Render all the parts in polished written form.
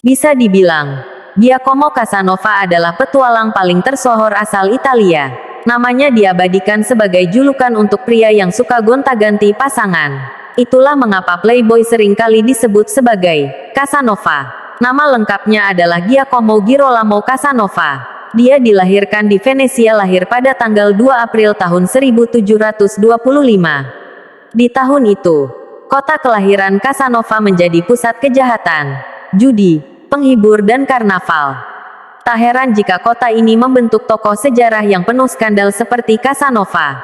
Bisa dibilang, Giacomo Casanova adalah petualang paling tersohor asal Italia. Namanya diabadikan sebagai julukan untuk pria yang suka gonta-ganti pasangan. Itulah mengapa Playboy sering kali disebut sebagai Casanova. Nama lengkapnya adalah Giacomo Girolamo Casanova. Dia dilahirkan di Venesia, lahir pada tanggal 2 April tahun 1725. Di tahun itu, kota kelahiran Casanova menjadi pusat kejahatan, judi, penghibur dan karnaval. Tak heran jika kota ini membentuk tokoh sejarah yang penuh skandal seperti Casanova.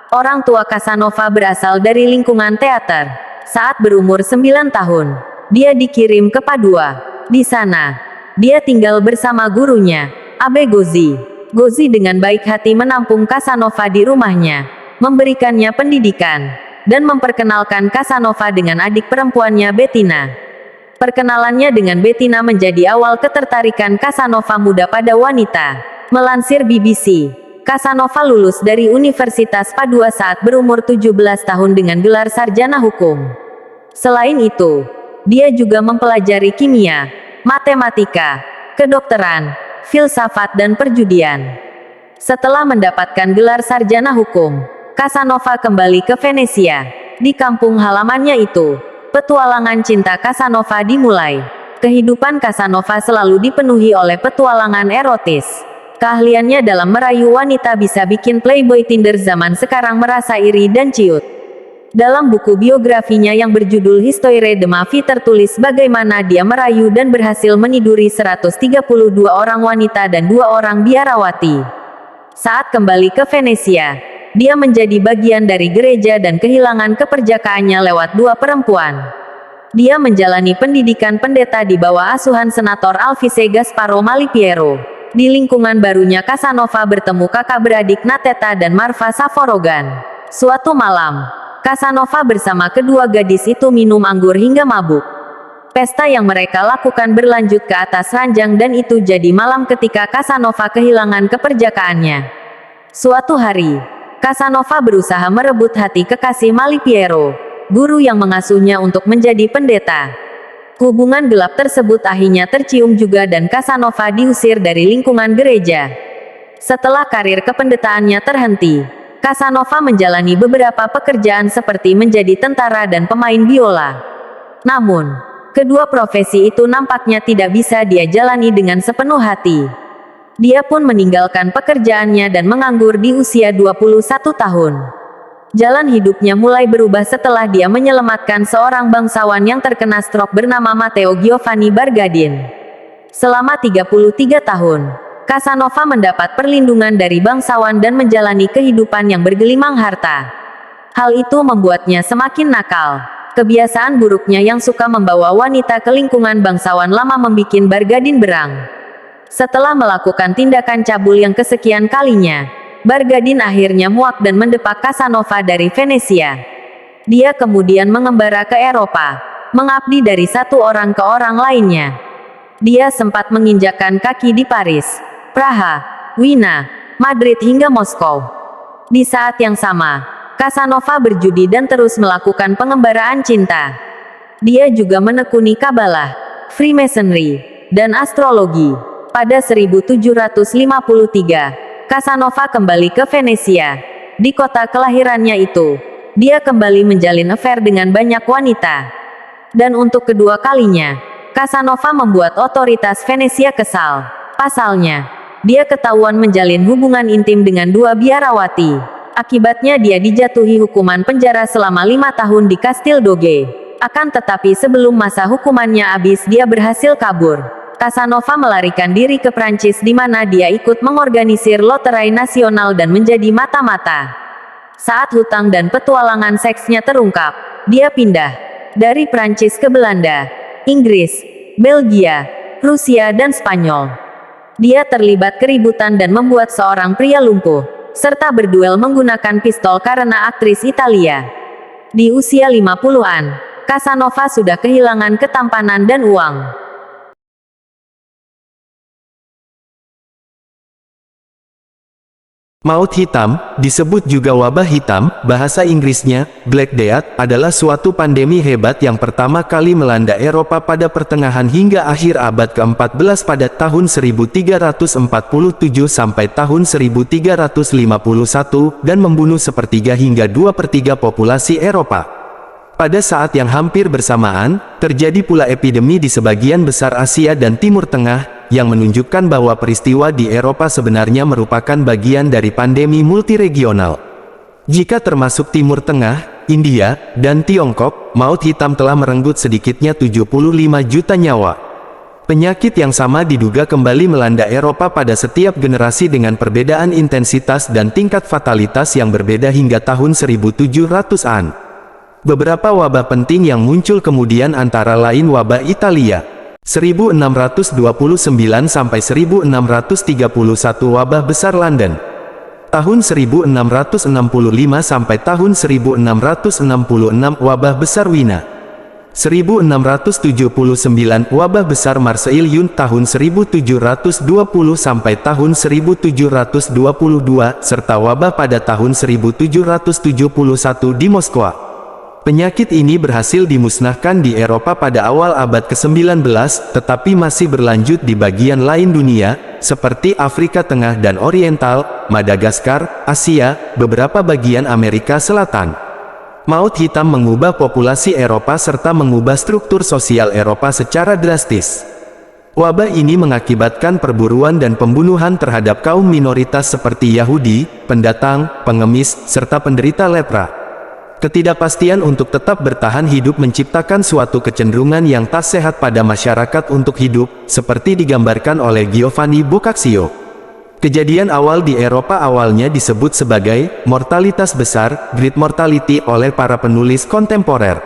Orang tua Casanova berasal dari lingkungan teater. Saat berumur 9 tahun, dia dikirim ke Padua. Di sana, dia tinggal bersama gurunya, Abe Gozzi. Gozzi dengan baik hati menampung Casanova di rumahnya, memberikannya pendidikan, dan memperkenalkan Casanova dengan adik perempuannya Bettina. Perkenalannya dengan Bettina menjadi awal ketertarikan Casanova muda pada wanita. Melansir BBC, Casanova lulus dari Universitas Padua saat berumur 17 tahun dengan gelar sarjana hukum. Selain itu, dia juga mempelajari kimia, matematika, kedokteran, filsafat dan perjudian. Setelah mendapatkan gelar sarjana hukum, Casanova kembali ke Venesia. Di kampung halamannya itu, petualangan cinta Casanova dimulai. Kehidupan Casanova selalu dipenuhi oleh petualangan erotis. Keahliannya dalam merayu wanita bisa bikin Playboy Tinder zaman sekarang merasa iri dan ciut. Dalam buku biografinya yang berjudul Histoire de ma vie tertulis bagaimana dia merayu dan berhasil meniduri 132 orang wanita dan 2 orang biarawati. Saat kembali ke Venesia, dia menjadi bagian dari gereja dan kehilangan keperjakaannya lewat 2 perempuan. Dia menjalani pendidikan pendeta di bawah asuhan Senator Alvise Gasparo Malipiero. Di lingkungan barunya Casanova bertemu kakak beradik Nateta dan Marfa Savorogan. Suatu malam, Casanova bersama kedua gadis itu minum anggur hingga mabuk. Pesta yang mereka lakukan berlanjut ke atas ranjang dan itu jadi malam ketika Casanova kehilangan keperjakaannya. Suatu hari, Casanova berusaha merebut hati kekasih Malipiero, guru yang mengasuhnya untuk menjadi pendeta. Hubungan gelap tersebut akhirnya tercium juga dan Casanova diusir dari lingkungan gereja. Setelah karir kependetaannya terhenti, Casanova menjalani beberapa pekerjaan seperti menjadi tentara dan pemain biola. Namun, kedua profesi itu nampaknya tidak bisa dia jalani dengan sepenuh hati. Dia pun meninggalkan pekerjaannya dan menganggur di usia 21 tahun. Jalan hidupnya mulai berubah setelah dia menyelamatkan seorang bangsawan yang terkena stroke bernama Matteo Giovanni Bargadin. Selama 33 tahun, Casanova mendapat perlindungan dari bangsawan dan menjalani kehidupan yang bergelimang harta. Hal itu membuatnya semakin nakal. Kebiasaan buruknya yang suka membawa wanita ke lingkungan bangsawan lama membuat Bargadin berang. Setelah melakukan tindakan cabul yang kesekian kalinya, Bargadin akhirnya muak dan mendepak Casanova dari Venesia. Dia kemudian mengembara ke Eropa, mengabdi dari satu orang ke orang lainnya. Dia sempat menginjakkan kaki di Paris, Praha, Wina, Madrid hingga Moskow. Di saat yang sama, Casanova berjudi dan terus melakukan pengembaraan cinta. Dia juga menekuni Kabalah, Freemasonry, dan astrologi. Pada 1753, Casanova kembali ke Venesia. Di kota kelahirannya itu, dia kembali menjalin affair dengan banyak wanita. Dan untuk kedua kalinya, Casanova membuat otoritas Venesia kesal. Pasalnya, dia ketahuan menjalin hubungan intim dengan 2 biarawati. Akibatnya dia dijatuhi hukuman penjara selama 5 tahun di Kastil Doge. Akan tetapi sebelum masa hukumannya habis dia berhasil kabur. Casanova melarikan diri ke Prancis di mana dia ikut mengorganisir loterai nasional dan menjadi mata-mata. Saat hutang dan petualangan seksnya terungkap, dia pindah dari Prancis ke Belanda, Inggris, Belgia, Rusia dan Spanyol. Dia terlibat keributan dan membuat seorang pria lumpuh, serta berduel menggunakan pistol karena aktris Italia. Di usia 50-an, Casanova sudah kehilangan ketampanan dan uang. Maut hitam, disebut juga wabah hitam, bahasa Inggrisnya, Black Death, adalah suatu pandemi hebat yang pertama kali melanda Eropa pada pertengahan hingga akhir abad ke-14 pada tahun 1347 sampai tahun 1351, dan membunuh sepertiga hingga 2/3 populasi Eropa. Pada saat yang hampir bersamaan, terjadi pula epidemi di sebagian besar Asia dan Timur Tengah, yang menunjukkan bahwa peristiwa di Eropa sebenarnya merupakan bagian dari pandemi multiregional. Jika termasuk Timur Tengah, India, dan Tiongkok, maut hitam telah merenggut sedikitnya 75 juta nyawa. Penyakit yang sama diduga kembali melanda Eropa pada setiap generasi dengan perbedaan intensitas dan tingkat fatalitas yang berbeda hingga tahun 1700-an. Beberapa wabah penting yang muncul kemudian antara lain wabah Italia 1629 sampai 1631, wabah besar London tahun 1665 sampai tahun 1666, wabah besar Wina 1679, wabah besar Marseille tahun 1720 sampai tahun 1722, serta wabah pada tahun 1771 di Moskwa. Penyakit ini berhasil dimusnahkan di Eropa pada awal abad ke-19, tetapi masih berlanjut di bagian lain dunia, seperti Afrika Tengah dan Oriental, Madagaskar, Asia, beberapa bagian Amerika Selatan. Maut hitam mengubah populasi Eropa serta mengubah struktur sosial Eropa secara drastis. Wabah ini mengakibatkan perburuan dan pembunuhan terhadap kaum minoritas seperti Yahudi, pendatang, pengemis, serta penderita lepra. Ketidakpastian untuk tetap bertahan hidup menciptakan suatu kecenderungan yang tak sehat pada masyarakat untuk hidup, seperti digambarkan oleh Giovanni Boccaccio. Kejadian awal di Eropa awalnya disebut sebagai mortalitas besar, Great Mortality, oleh para penulis kontemporer.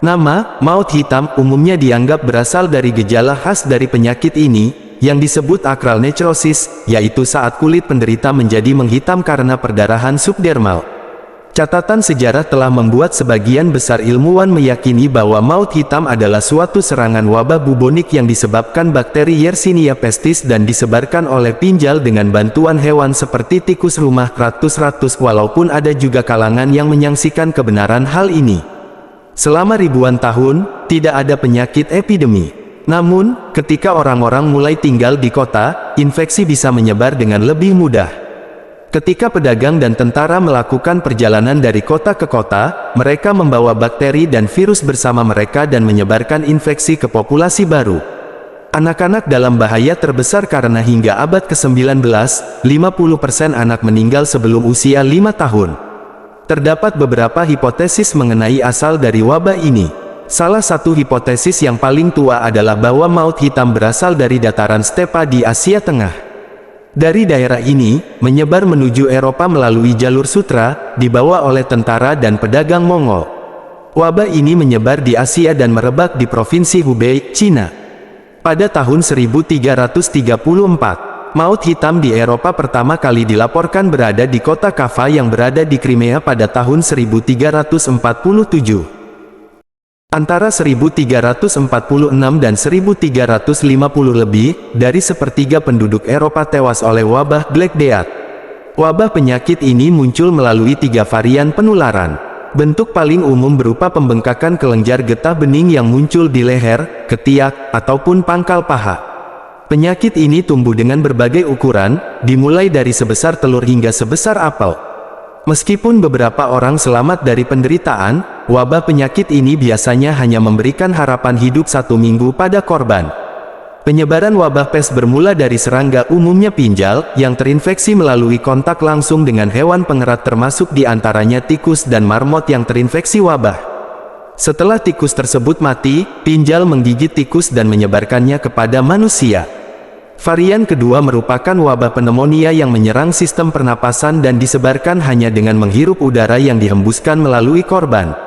Nama maut hitam umumnya dianggap berasal dari gejala khas dari penyakit ini, yang disebut acral necrosis, yaitu saat kulit penderita menjadi menghitam karena perdarahan subdermal. Catatan sejarah telah membuat sebagian besar ilmuwan meyakini bahwa maut hitam adalah suatu serangan wabah bubonik yang disebabkan bakteri Yersinia pestis dan disebarkan oleh pinjal dengan bantuan hewan seperti tikus rumah ratus-ratus, walaupun ada juga kalangan yang menyaksikan kebenaran hal ini. Selama ribuan tahun, tidak ada penyakit epidemi. Namun, ketika orang-orang mulai tinggal di kota, infeksi bisa menyebar dengan lebih mudah. Ketika pedagang dan tentara melakukan perjalanan dari kota ke kota, mereka membawa bakteri dan virus bersama mereka dan menyebarkan infeksi ke populasi baru. Anak-anak dalam bahaya terbesar karena hingga abad ke-19, 50% anak meninggal sebelum usia 5 tahun. Terdapat beberapa hipotesis mengenai asal dari wabah ini. Salah satu hipotesis yang paling tua adalah bahwa maut hitam berasal dari dataran stepa di Asia Tengah. Dari daerah ini, menyebar menuju Eropa melalui jalur sutra, dibawa oleh tentara dan pedagang Mongol. Wabah ini menyebar di Asia dan merebak di provinsi Hubei, Cina. Pada tahun 1334, maut hitam di Eropa pertama kali dilaporkan berada di kota Kava yang berada di Crimea pada tahun 1347. Antara 1346 dan 1350 lebih, dari sepertiga penduduk Eropa tewas oleh wabah Black Death. Wabah penyakit ini muncul melalui 3 varian penularan. Bentuk paling umum berupa pembengkakan kelenjar getah bening yang muncul di leher, ketiak, ataupun pangkal paha. Penyakit ini tumbuh dengan berbagai ukuran, dimulai dari sebesar telur hingga sebesar apel. Meskipun beberapa orang selamat dari penderitaan, wabah penyakit ini biasanya hanya memberikan harapan hidup 1 minggu pada korban. Penyebaran wabah pes bermula dari serangga, umumnya pinjal, yang terinfeksi melalui kontak langsung dengan hewan pengerat termasuk di antaranya tikus dan marmot yang terinfeksi wabah. Setelah tikus tersebut mati, pinjal menggigit tikus dan menyebarkannya kepada manusia. Varian kedua merupakan wabah pneumonia yang menyerang sistem pernapasan dan disebarkan hanya dengan menghirup udara yang dihembuskan melalui korban.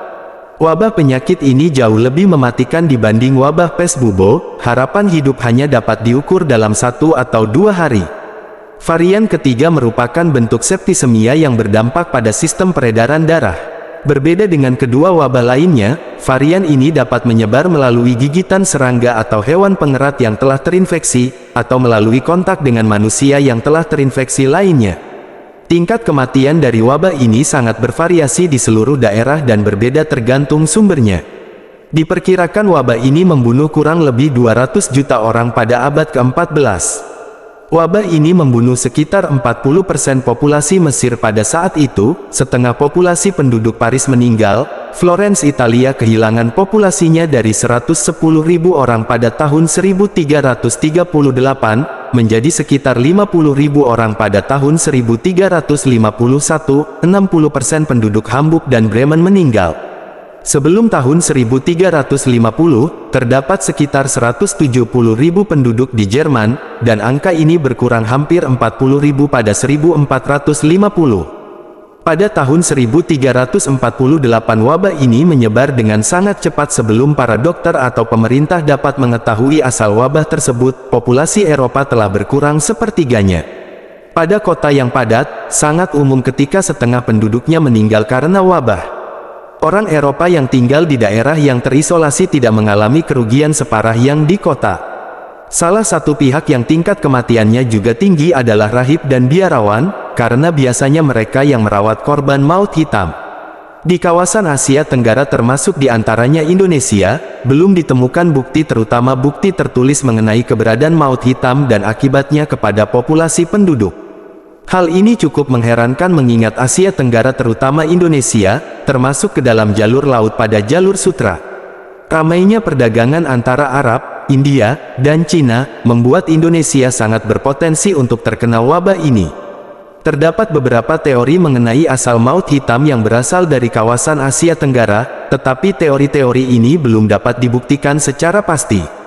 Wabah penyakit ini jauh lebih mematikan dibanding wabah pes bubo, harapan hidup hanya dapat diukur dalam 1 atau 2 hari. Varian ketiga merupakan bentuk septisemia yang berdampak pada sistem peredaran darah. Berbeda dengan kedua wabah lainnya, varian ini dapat menyebar melalui gigitan serangga atau hewan pengerat yang telah terinfeksi, atau melalui kontak dengan manusia yang telah terinfeksi lainnya. Tingkat kematian dari wabah ini sangat bervariasi di seluruh daerah dan berbeda tergantung sumbernya. Diperkirakan wabah ini membunuh kurang lebih 200 juta orang pada abad ke-14. Wabah ini membunuh sekitar 40% populasi Mesir pada saat itu, setengah populasi penduduk Paris meninggal. Florence, Italia kehilangan populasinya dari 110.000 orang pada tahun 1338, menjadi sekitar 50.000 orang pada tahun 1351, 60% penduduk Hamburg dan Bremen meninggal. Sebelum tahun 1350, terdapat sekitar 170.000 penduduk di Jerman, dan angka ini berkurang hampir 40.000 pada 1450. Pada tahun 1348 wabah ini menyebar dengan sangat cepat sebelum para dokter atau pemerintah dapat mengetahui asal wabah tersebut, populasi Eropa telah berkurang sepertiganya. Pada kota yang padat, sangat umum ketika setengah penduduknya meninggal karena wabah. Orang Eropa yang tinggal di daerah yang terisolasi tidak mengalami kerugian separah yang di kota. Salah satu pihak yang tingkat kematiannya juga tinggi adalah rahib dan biarawan, karena biasanya mereka yang merawat korban maut hitam. Di kawasan Asia Tenggara termasuk di antaranya Indonesia, belum ditemukan bukti terutama bukti tertulis mengenai keberadaan maut hitam dan akibatnya kepada populasi penduduk. Hal ini cukup mengherankan mengingat Asia Tenggara terutama Indonesia, termasuk ke dalam jalur laut pada jalur sutra. Ramainya perdagangan antara Arab, India, dan Cina, membuat Indonesia sangat berpotensi untuk terkena wabah ini. Terdapat beberapa teori mengenai asal maut hitam yang berasal dari kawasan Asia Tenggara, tetapi teori-teori ini belum dapat dibuktikan secara pasti.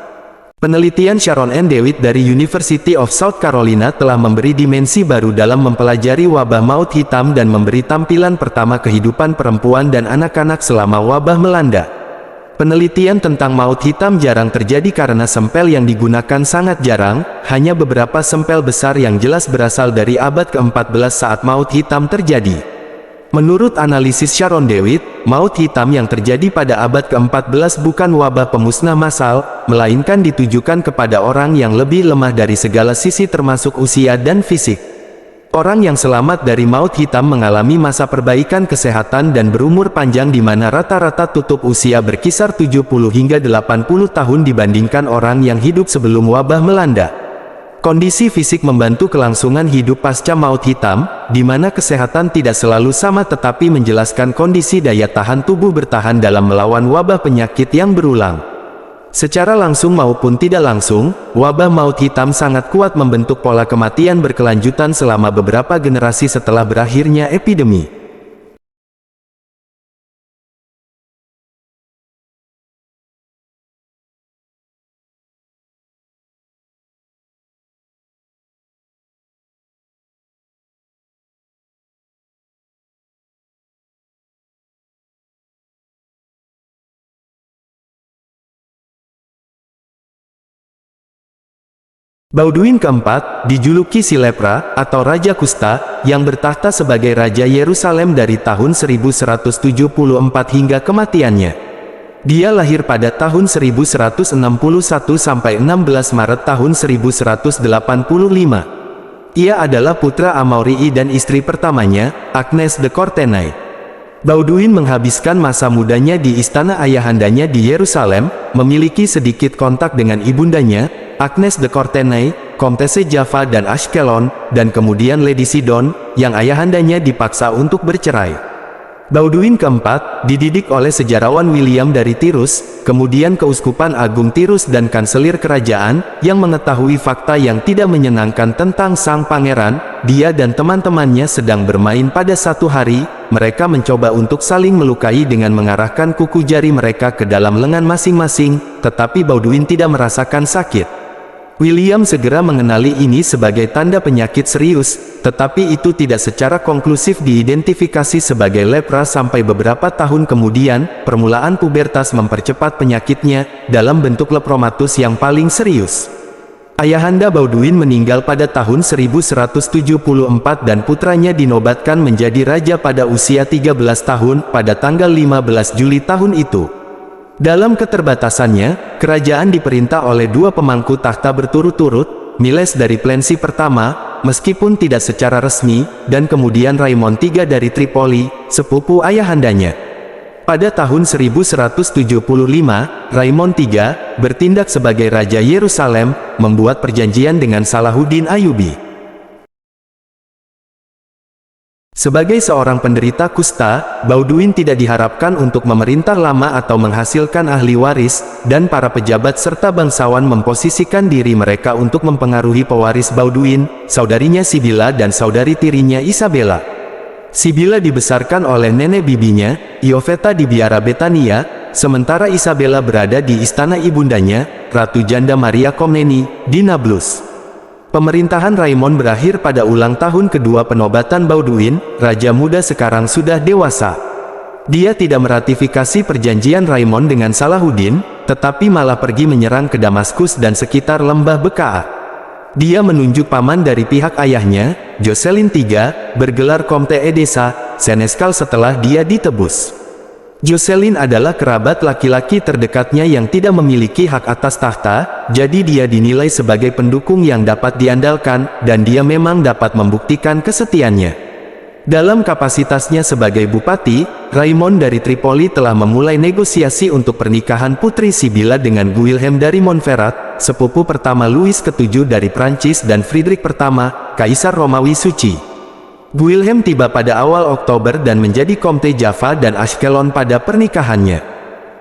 Penelitian Sharon N. Dewitt dari University of South Carolina telah memberi dimensi baru dalam mempelajari wabah maut hitam dan memberi tampilan pertama kehidupan perempuan dan anak-anak selama wabah melanda. Penelitian tentang maut hitam jarang terjadi karena sempel yang digunakan sangat jarang, hanya beberapa sempel besar yang jelas berasal dari abad ke-14 saat maut hitam terjadi. Menurut analisis Sharon Dewitt, maut hitam yang terjadi pada abad ke-14 bukan wabah pemusnah massal, melainkan ditujukan kepada orang yang lebih lemah dari segala sisi termasuk usia dan fisik. Orang yang selamat dari maut hitam mengalami masa perbaikan kesehatan dan berumur panjang di mana rata-rata tutup usia berkisar 70 hingga 80 tahun dibandingkan orang yang hidup sebelum wabah melanda. Kondisi fisik membantu kelangsungan hidup pasca maut hitam, di mana kesehatan tidak selalu sama tetapi menjelaskan kondisi daya tahan tubuh bertahan dalam melawan wabah penyakit yang berulang. Secara langsung maupun tidak langsung, wabah maut hitam sangat kuat membentuk pola kematian berkelanjutan selama beberapa generasi setelah berakhirnya epidemi. Baudouin keempat, dijuluki si lepra, atau Raja Kusta, yang bertahta sebagai Raja Yerusalem dari tahun 1174 hingga kematiannya. Dia lahir pada tahun 1161 sampai 16 Maret tahun 1185. Ia adalah putra Amaurii dan istri pertamanya, Agnes de Courtenay. Baudouin menghabiskan masa mudanya di istana ayahandanya di Yerusalem, memiliki sedikit kontak dengan ibundanya, Agnes de Courtenay, Komtese Java dan Ashkelon, dan kemudian Lady Sidon, yang ayahandanya dipaksa untuk bercerai. Baudouin keempat, dididik oleh sejarawan William dari Tirus, kemudian Keuskupan Agung Tirus dan Kanselir Kerajaan, yang mengetahui fakta yang tidak menyenangkan tentang sang pangeran. Dia dan teman-temannya sedang bermain pada satu hari, mereka mencoba untuk saling melukai dengan mengarahkan kuku jari mereka ke dalam lengan masing-masing, tetapi Baudouin tidak merasakan sakit. William segera mengenali ini sebagai tanda penyakit serius, tetapi itu tidak secara konklusif diidentifikasi sebagai lepra sampai beberapa tahun kemudian. Permulaan pubertas mempercepat penyakitnya, dalam bentuk lepromatus yang paling serius. Ayahanda Baudouin meninggal pada tahun 1174 dan putranya dinobatkan menjadi raja pada usia 13 tahun, pada tanggal 15 Juli tahun itu. Dalam keterbatasannya, kerajaan diperintah oleh dua pemangku takhta berturut-turut, Miles dari Plensi pertama, meskipun tidak secara resmi, dan kemudian Raimon III dari Tripoli, sepupu ayahandanya. Pada tahun 1175, Raimon III bertindak sebagai Raja Yerusalem, membuat perjanjian dengan Salahuddin Ayyubi. Sebagai seorang penderita kusta, Baudouin tidak diharapkan untuk memerintah lama atau menghasilkan ahli waris, dan para pejabat serta bangsawan memposisikan diri mereka untuk mempengaruhi pewaris Baudouin, saudarinya Sibila dan saudari tirinya Isabella. Sibila dibesarkan oleh nenek bibinya, Ioveta di biara Betania, sementara Isabella berada di istana ibundanya, Ratu Janda Maria Komneni, di Nablus. Pemerintahan Raimon berakhir pada ulang tahun kedua penobatan Baudouin, raja muda sekarang sudah dewasa. Dia tidak meratifikasi perjanjian Raimon dengan Salahuddin, tetapi malah pergi menyerang ke Damaskus dan sekitar lembah Bekaa. Dia menunjuk paman dari pihak ayahnya, Jocelyn III, bergelar Comte Edessa, Seneschal setelah dia ditebus. Jocelyn adalah kerabat laki-laki terdekatnya yang tidak memiliki hak atas tahta, jadi dia dinilai sebagai pendukung yang dapat diandalkan, dan dia memang dapat membuktikan kesetiaannya. Dalam kapasitasnya sebagai bupati, Raimon dari Tripoli telah memulai negosiasi untuk pernikahan putri Sibila dengan Guilhem dari Montferrat, sepupu pertama Louis VII dari Prancis dan Friedrich pertama, Kaisar Romawi Suci. Guilhem tiba pada awal Oktober dan menjadi Comte Jaffa dan Ashkelon pada pernikahannya.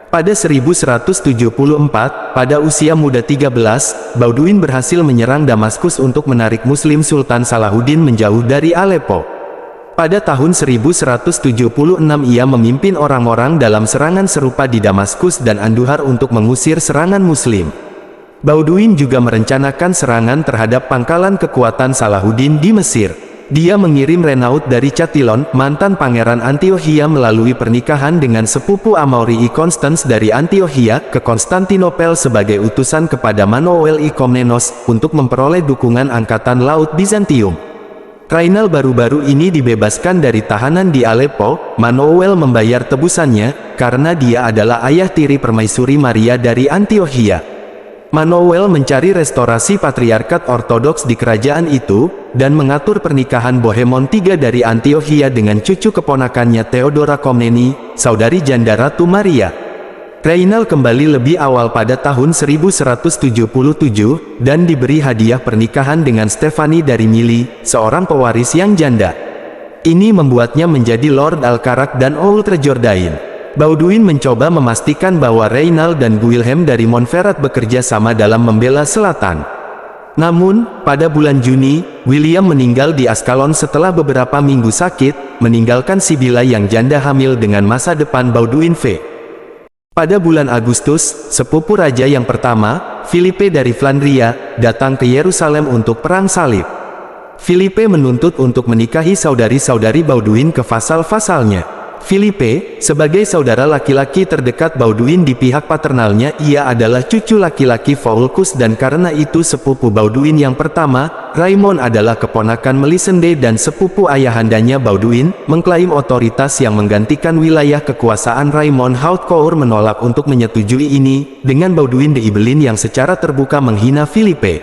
Pada 1174, pada usia muda 13, Baudouin berhasil menyerang Damaskus untuk menarik Muslim Sultan Salahuddin menjauh dari Aleppo. Pada tahun 1176 ia memimpin orang-orang dalam serangan serupa di Damaskus dan Anduhar untuk mengusir serangan Muslim. Baudouin juga merencanakan serangan terhadap pangkalan kekuatan Salahuddin di Mesir. Dia mengirim Renaud dari Chatillon, mantan pangeran Antiochia melalui pernikahan dengan sepupu Amaury I Constans dari Antiochia, ke Konstantinopel sebagai utusan kepada Manoel I Komnenos, untuk memperoleh dukungan Angkatan Laut Bizantium. Rainal baru-baru ini dibebaskan dari tahanan di Aleppo. Manoel membayar tebusannya, karena dia adalah ayah tiri permaisuri Maria dari Antiochia. Manoel mencari restorasi patriarkat ortodoks di kerajaan itu, dan mengatur pernikahan Bohemond III dari Antiochia dengan cucu keponakannya Theodora Komneni, saudari janda Ratu Maria. Rainal kembali lebih awal pada tahun 1177, dan diberi hadiah pernikahan dengan Stefani dari Mili, seorang pewaris yang janda. Ini membuatnya menjadi Lord Alcarak dan Outre Jourdain. Baudouin mencoba memastikan bahwa Rainal dan Guilhem dari Montferrat bekerja sama dalam membela selatan. Namun, pada bulan Juni, William meninggal di Ascalon setelah beberapa minggu sakit, meninggalkan Sibila yang janda hamil dengan masa depan Baudouin V. Pada bulan Agustus, sepupu raja yang pertama, Philippe dari Flandria, datang ke Yerusalem untuk perang salib. Philippe menuntut untuk menikahi saudari-saudari Baudouin ke vasal-vasalnya. Philippe, sebagai saudara laki-laki terdekat Baudouin di pihak paternalnya, ia adalah cucu laki-laki Foulcus dan karena itu sepupu Baudouin yang pertama. Raimon adalah keponakan Melisende dan sepupu ayahandanya Baudouin, mengklaim otoritas yang menggantikan wilayah kekuasaan Raimon. Hautcourt menolak untuk menyetujui ini, dengan Baudouin de Ibelin yang secara terbuka menghina Philippe.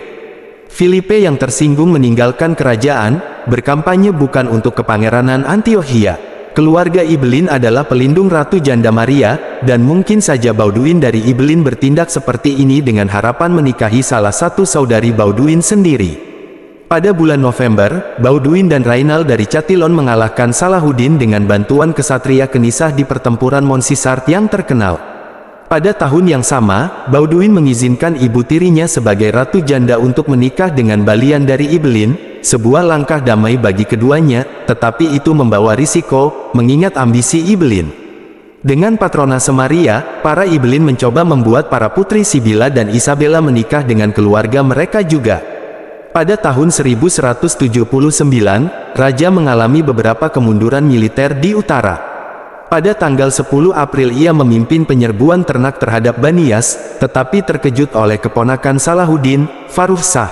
Philippe yang tersinggung meninggalkan kerajaan, berkampanye bukan untuk kepangeranan Antiochia. Keluarga Ibelin adalah pelindung Ratu Janda Maria, dan mungkin saja Baudouin dari Ibelin bertindak seperti ini dengan harapan menikahi salah satu saudari Baudouin sendiri. Pada bulan November, Baudouin dan Rainal dari Chatillon mengalahkan Salahuddin dengan bantuan kesatria Kenisah di pertempuran Montcisart yang terkenal. Pada tahun yang sama, Baudouin mengizinkan ibu tirinya sebagai Ratu Janda untuk menikah dengan Balian dari Ibelin, sebuah langkah damai bagi keduanya, tetapi itu membawa risiko, mengingat ambisi Ibelin. Dengan patronase Maria, para Ibelin mencoba membuat para putri Sibila dan Isabella menikah dengan keluarga mereka juga. Pada tahun 1179, Raja mengalami beberapa kemunduran militer di utara. Pada tanggal 10 April ia memimpin penyerbuan ternak terhadap Banias, tetapi terkejut oleh keponakan Salahuddin, Farruh Shah.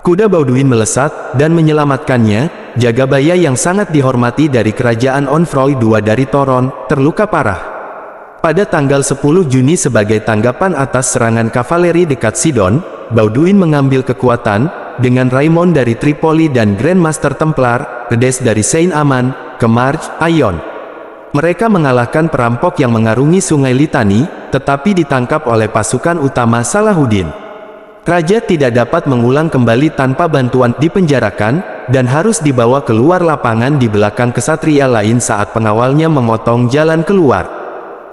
Kuda Baudouin melesat, dan menyelamatkannya. Jagabaya yang sangat dihormati dari kerajaan Onfroy II dari Toron, terluka parah. Pada tanggal 10 Juni sebagai tanggapan atas serangan kavaleri dekat Sidon, Baudouin mengambil kekuatan, dengan Raymond dari Tripoli dan Grand Master Templar, Redes dari Saint-Amand, ke Marj, Ayon. Mereka mengalahkan perampok yang mengarungi sungai Litani, tetapi ditangkap oleh pasukan utama Salahuddin. Raja tidak dapat mengulang kembali tanpa bantuan, dipenjarakan, dan harus dibawa keluar lapangan di belakang kesatria lain saat pengawalnya memotong jalan keluar.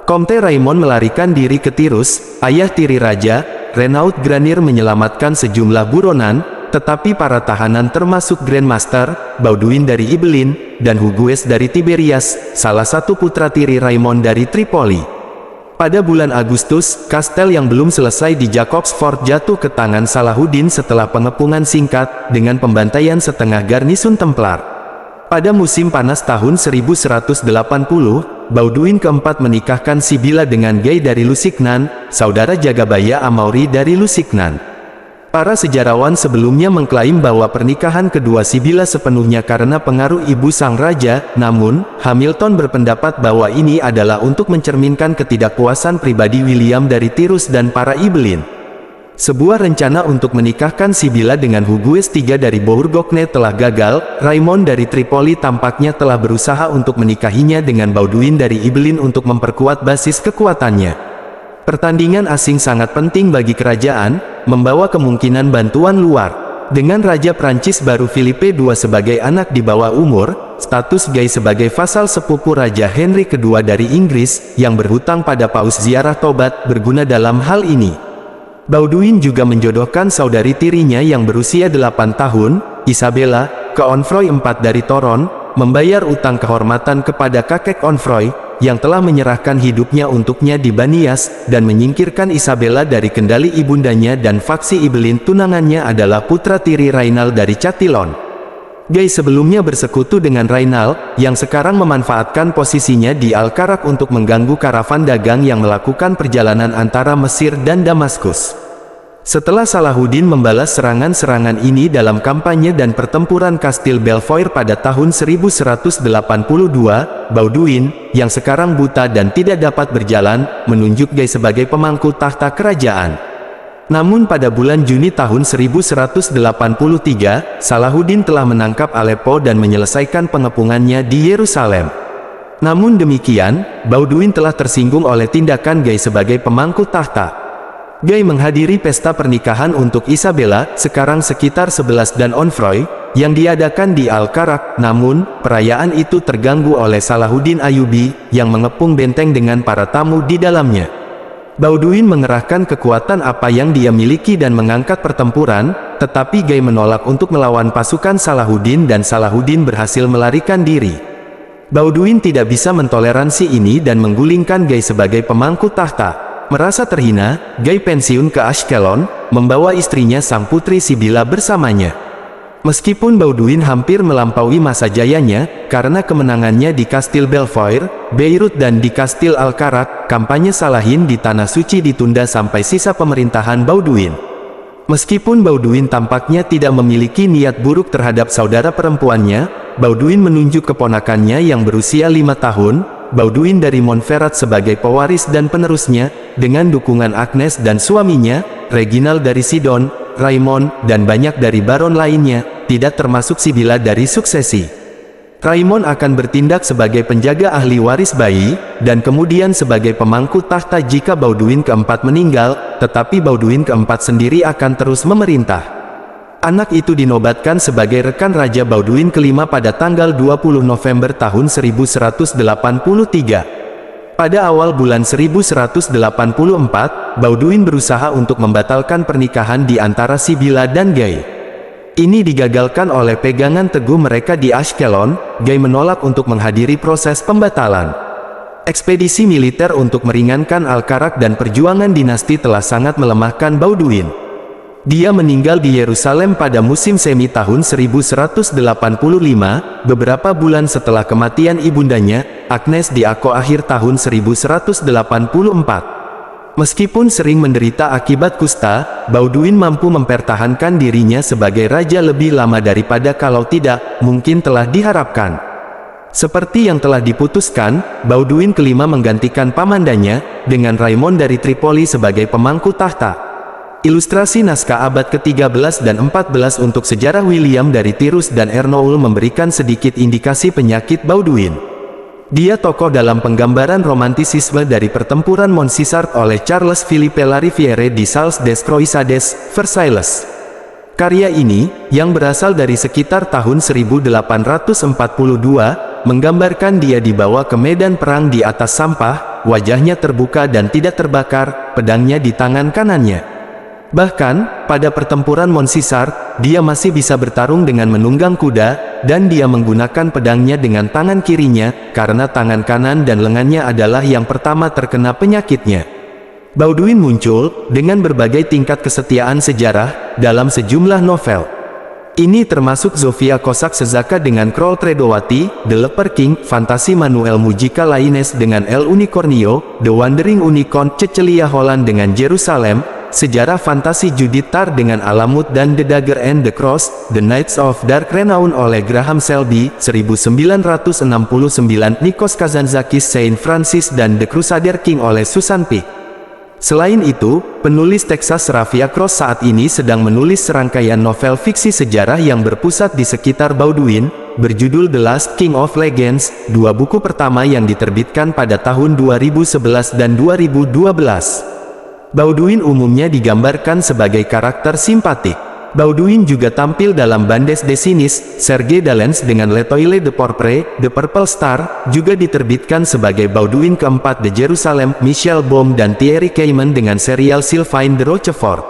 Comte Raymond melarikan diri ke Tirus, ayah tiri raja. Renaud Granier menyelamatkan sejumlah buronan, tetapi para tahanan termasuk Grand Master, Baudouin dari Ibelin, dan Hugues dari Tiberias, salah satu putra tiri Raymond dari Tripoli. Pada bulan Agustus, kastel yang belum selesai di Jacobs Fort jatuh ke tangan Salahuddin setelah pengepungan singkat, dengan pembantaian setengah garnisun Templar. Pada musim panas tahun 1180, Baudouin keempat menikahkan Sibila dengan Guy dari Lusignan, saudara Jagabaya Amaury dari Lusignan. Para sejarawan sebelumnya mengklaim bahwa pernikahan kedua Sibila sepenuhnya karena pengaruh ibu sang raja, namun, Hamilton berpendapat bahwa ini adalah untuk mencerminkan ketidakpuasan pribadi William dari Tirus dan para Ibelin. Sebuah rencana untuk menikahkan Sibila dengan Hugues III dari Bourgogne telah gagal. Raymond dari Tripoli tampaknya telah berusaha untuk menikahinya dengan Baudouin dari Ibelin untuk memperkuat basis kekuatannya. Pertandingan asing sangat penting bagi kerajaan, membawa kemungkinan bantuan luar. Dengan Raja Prancis baru Philippe II sebagai anak di bawah umur, status Guy sebagai vasal sepupu Raja Henry II dari Inggris, yang berhutang pada Paus Ziarah Tobat, berguna dalam hal ini. Baudouin juga menjodohkan saudari tirinya yang berusia 8 tahun, Isabella, ke Onfroy IV dari Toron, membayar utang kehormatan kepada kakek Onfroy, yang telah menyerahkan hidupnya untuknya di Banias, dan menyingkirkan Isabella dari kendali ibundanya dan faksi Ibelin. Tunangannya adalah putra tiri Raynal dari Chatillon. Guy sebelumnya bersekutu dengan Raynal, yang sekarang memanfaatkan posisinya di Al-Karak untuk mengganggu karavan dagang yang melakukan perjalanan antara Mesir dan Damaskus. Setelah Salahuddin membalas serangan-serangan ini dalam kampanye dan pertempuran Kastil Belvoir pada tahun 1182, Baudouin, yang sekarang buta dan tidak dapat berjalan, menunjuk Guy sebagai pemangku tahta kerajaan. Namun pada bulan Juni tahun 1183, Salahuddin telah menangkap Aleppo dan menyelesaikan pengepungannya di Yerusalem. Namun demikian, Baudouin telah tersinggung oleh tindakan Guy sebagai pemangku tahta. Guy menghadiri pesta pernikahan untuk Isabella, sekarang sekitar 11 dan Onfroy, yang diadakan di Al-Karak. Namun, perayaan itu terganggu oleh Salahuddin Ayyubi, yang mengepung benteng dengan para tamu di dalamnya. Baudouin mengerahkan kekuatan apa yang dia miliki dan mengangkat pertempuran, tetapi Guy menolak untuk melawan pasukan Salahuddin dan Salahuddin berhasil melarikan diri. Baudouin tidak bisa mentoleransi ini dan menggulingkan Guy sebagai pemangku tahta. Merasa terhina, Guy pensiun ke Ashkelon, membawa istrinya sang putri Sibila bersamanya. Meskipun Baudouin hampir melampaui masa jayanya, karena kemenangannya di Kastil Belvoir, Beirut dan di Kastil Al-Karak, kampanye Salahin di Tanah Suci ditunda sampai sisa pemerintahan Baudouin. Meskipun Baudouin tampaknya tidak memiliki niat buruk terhadap saudara perempuannya, Baudouin menunjuk keponakannya yang berusia 5 tahun, Baudouin dari Montferrat sebagai pewaris dan penerusnya, dengan dukungan Agnes dan suaminya, Reginald dari Sidon, Raymond, dan banyak dari baron lainnya, tidak termasuk Sibila dari suksesi. Raymond akan bertindak sebagai penjaga ahli waris bayi, dan kemudian sebagai pemangku tahta jika Baudouin keempat meninggal, tetapi Baudouin keempat sendiri akan terus memerintah. Anak itu dinobatkan sebagai rekan Raja Baudouin kelima pada tanggal 20 November tahun 1183. Pada awal bulan 1184, Baudouin berusaha untuk membatalkan pernikahan di antara Sibila dan Guy. Ini digagalkan oleh pegangan teguh mereka di Ashkelon. Guy menolak untuk menghadiri proses pembatalan. Ekspedisi militer untuk meringankan Al-Karak dan perjuangan dinasti telah sangat melemahkan Baudouin. Dia meninggal di Yerusalem pada musim semi tahun 1185, beberapa bulan setelah kematian ibundanya, Agnes di Akko akhir tahun 1184. Meskipun sering menderita akibat kusta, Baudouin mampu mempertahankan dirinya sebagai raja lebih lama daripada kalau tidak, mungkin telah diharapkan. Seperti yang telah diputuskan, Baudouin kelima menggantikan pamandanya, dengan Raymond dari Tripoli sebagai pemangku tahta. Ilustrasi naskah abad ke-13 dan 14 untuk sejarah William dari Tyrus dan Ernoul memberikan sedikit indikasi penyakit Baudouin. Dia tokoh dalam penggambaran romantisisme dari pertempuran Montcisart oleh Charles Philippe Lariviere di Salles des Croisades, Versailles. Karya ini, yang berasal dari sekitar tahun 1842, menggambarkan dia dibawa ke medan perang di atas sampah, wajahnya terbuka dan tidak terbakar, pedangnya di tangan kanannya. Bahkan, pada pertempuran Montcisart, dia masih bisa bertarung dengan menunggang kuda, dan dia menggunakan pedangnya dengan tangan kirinya, karena tangan kanan dan lengannya adalah yang pertama terkena penyakitnya. Baudouin muncul, dengan berbagai tingkat kesetiaan sejarah, dalam sejumlah novel. Ini termasuk Zofia Kosak-Sezaka dengan Kroll Tredowati, The Leper King, Fantasi Manuel Mujica Lainez dengan El Unicornio, The Wandering Unicorn, Cecelia Holland dengan Jerusalem, Sejarah Fantasi Judith Tarr dengan Alamut dan The Dagger and the Cross, The Knights of Dark Renown oleh Graham Selby, 1969, Nikos Kazantzakis Saint Francis dan The Crusader King oleh Susan Peake. Selain itu, penulis Texas Ravia Cross saat ini sedang menulis serangkaian novel fiksi sejarah yang berpusat di sekitar Baudouin, berjudul The Last King of Legends, dua buku pertama yang diterbitkan pada tahun 2011 dan 2012. Baudouin umumnya digambarkan sebagai karakter simpatik. Baudouin juga tampil dalam Bandes Desinis, Serge Dalens dengan L'Etoile de Pourpre, The Purple Star, juga diterbitkan sebagai Baudouin keempat de Jerusalem, Michel Baum dan Thierry Cayman dengan serial Sylvain de Rochefort.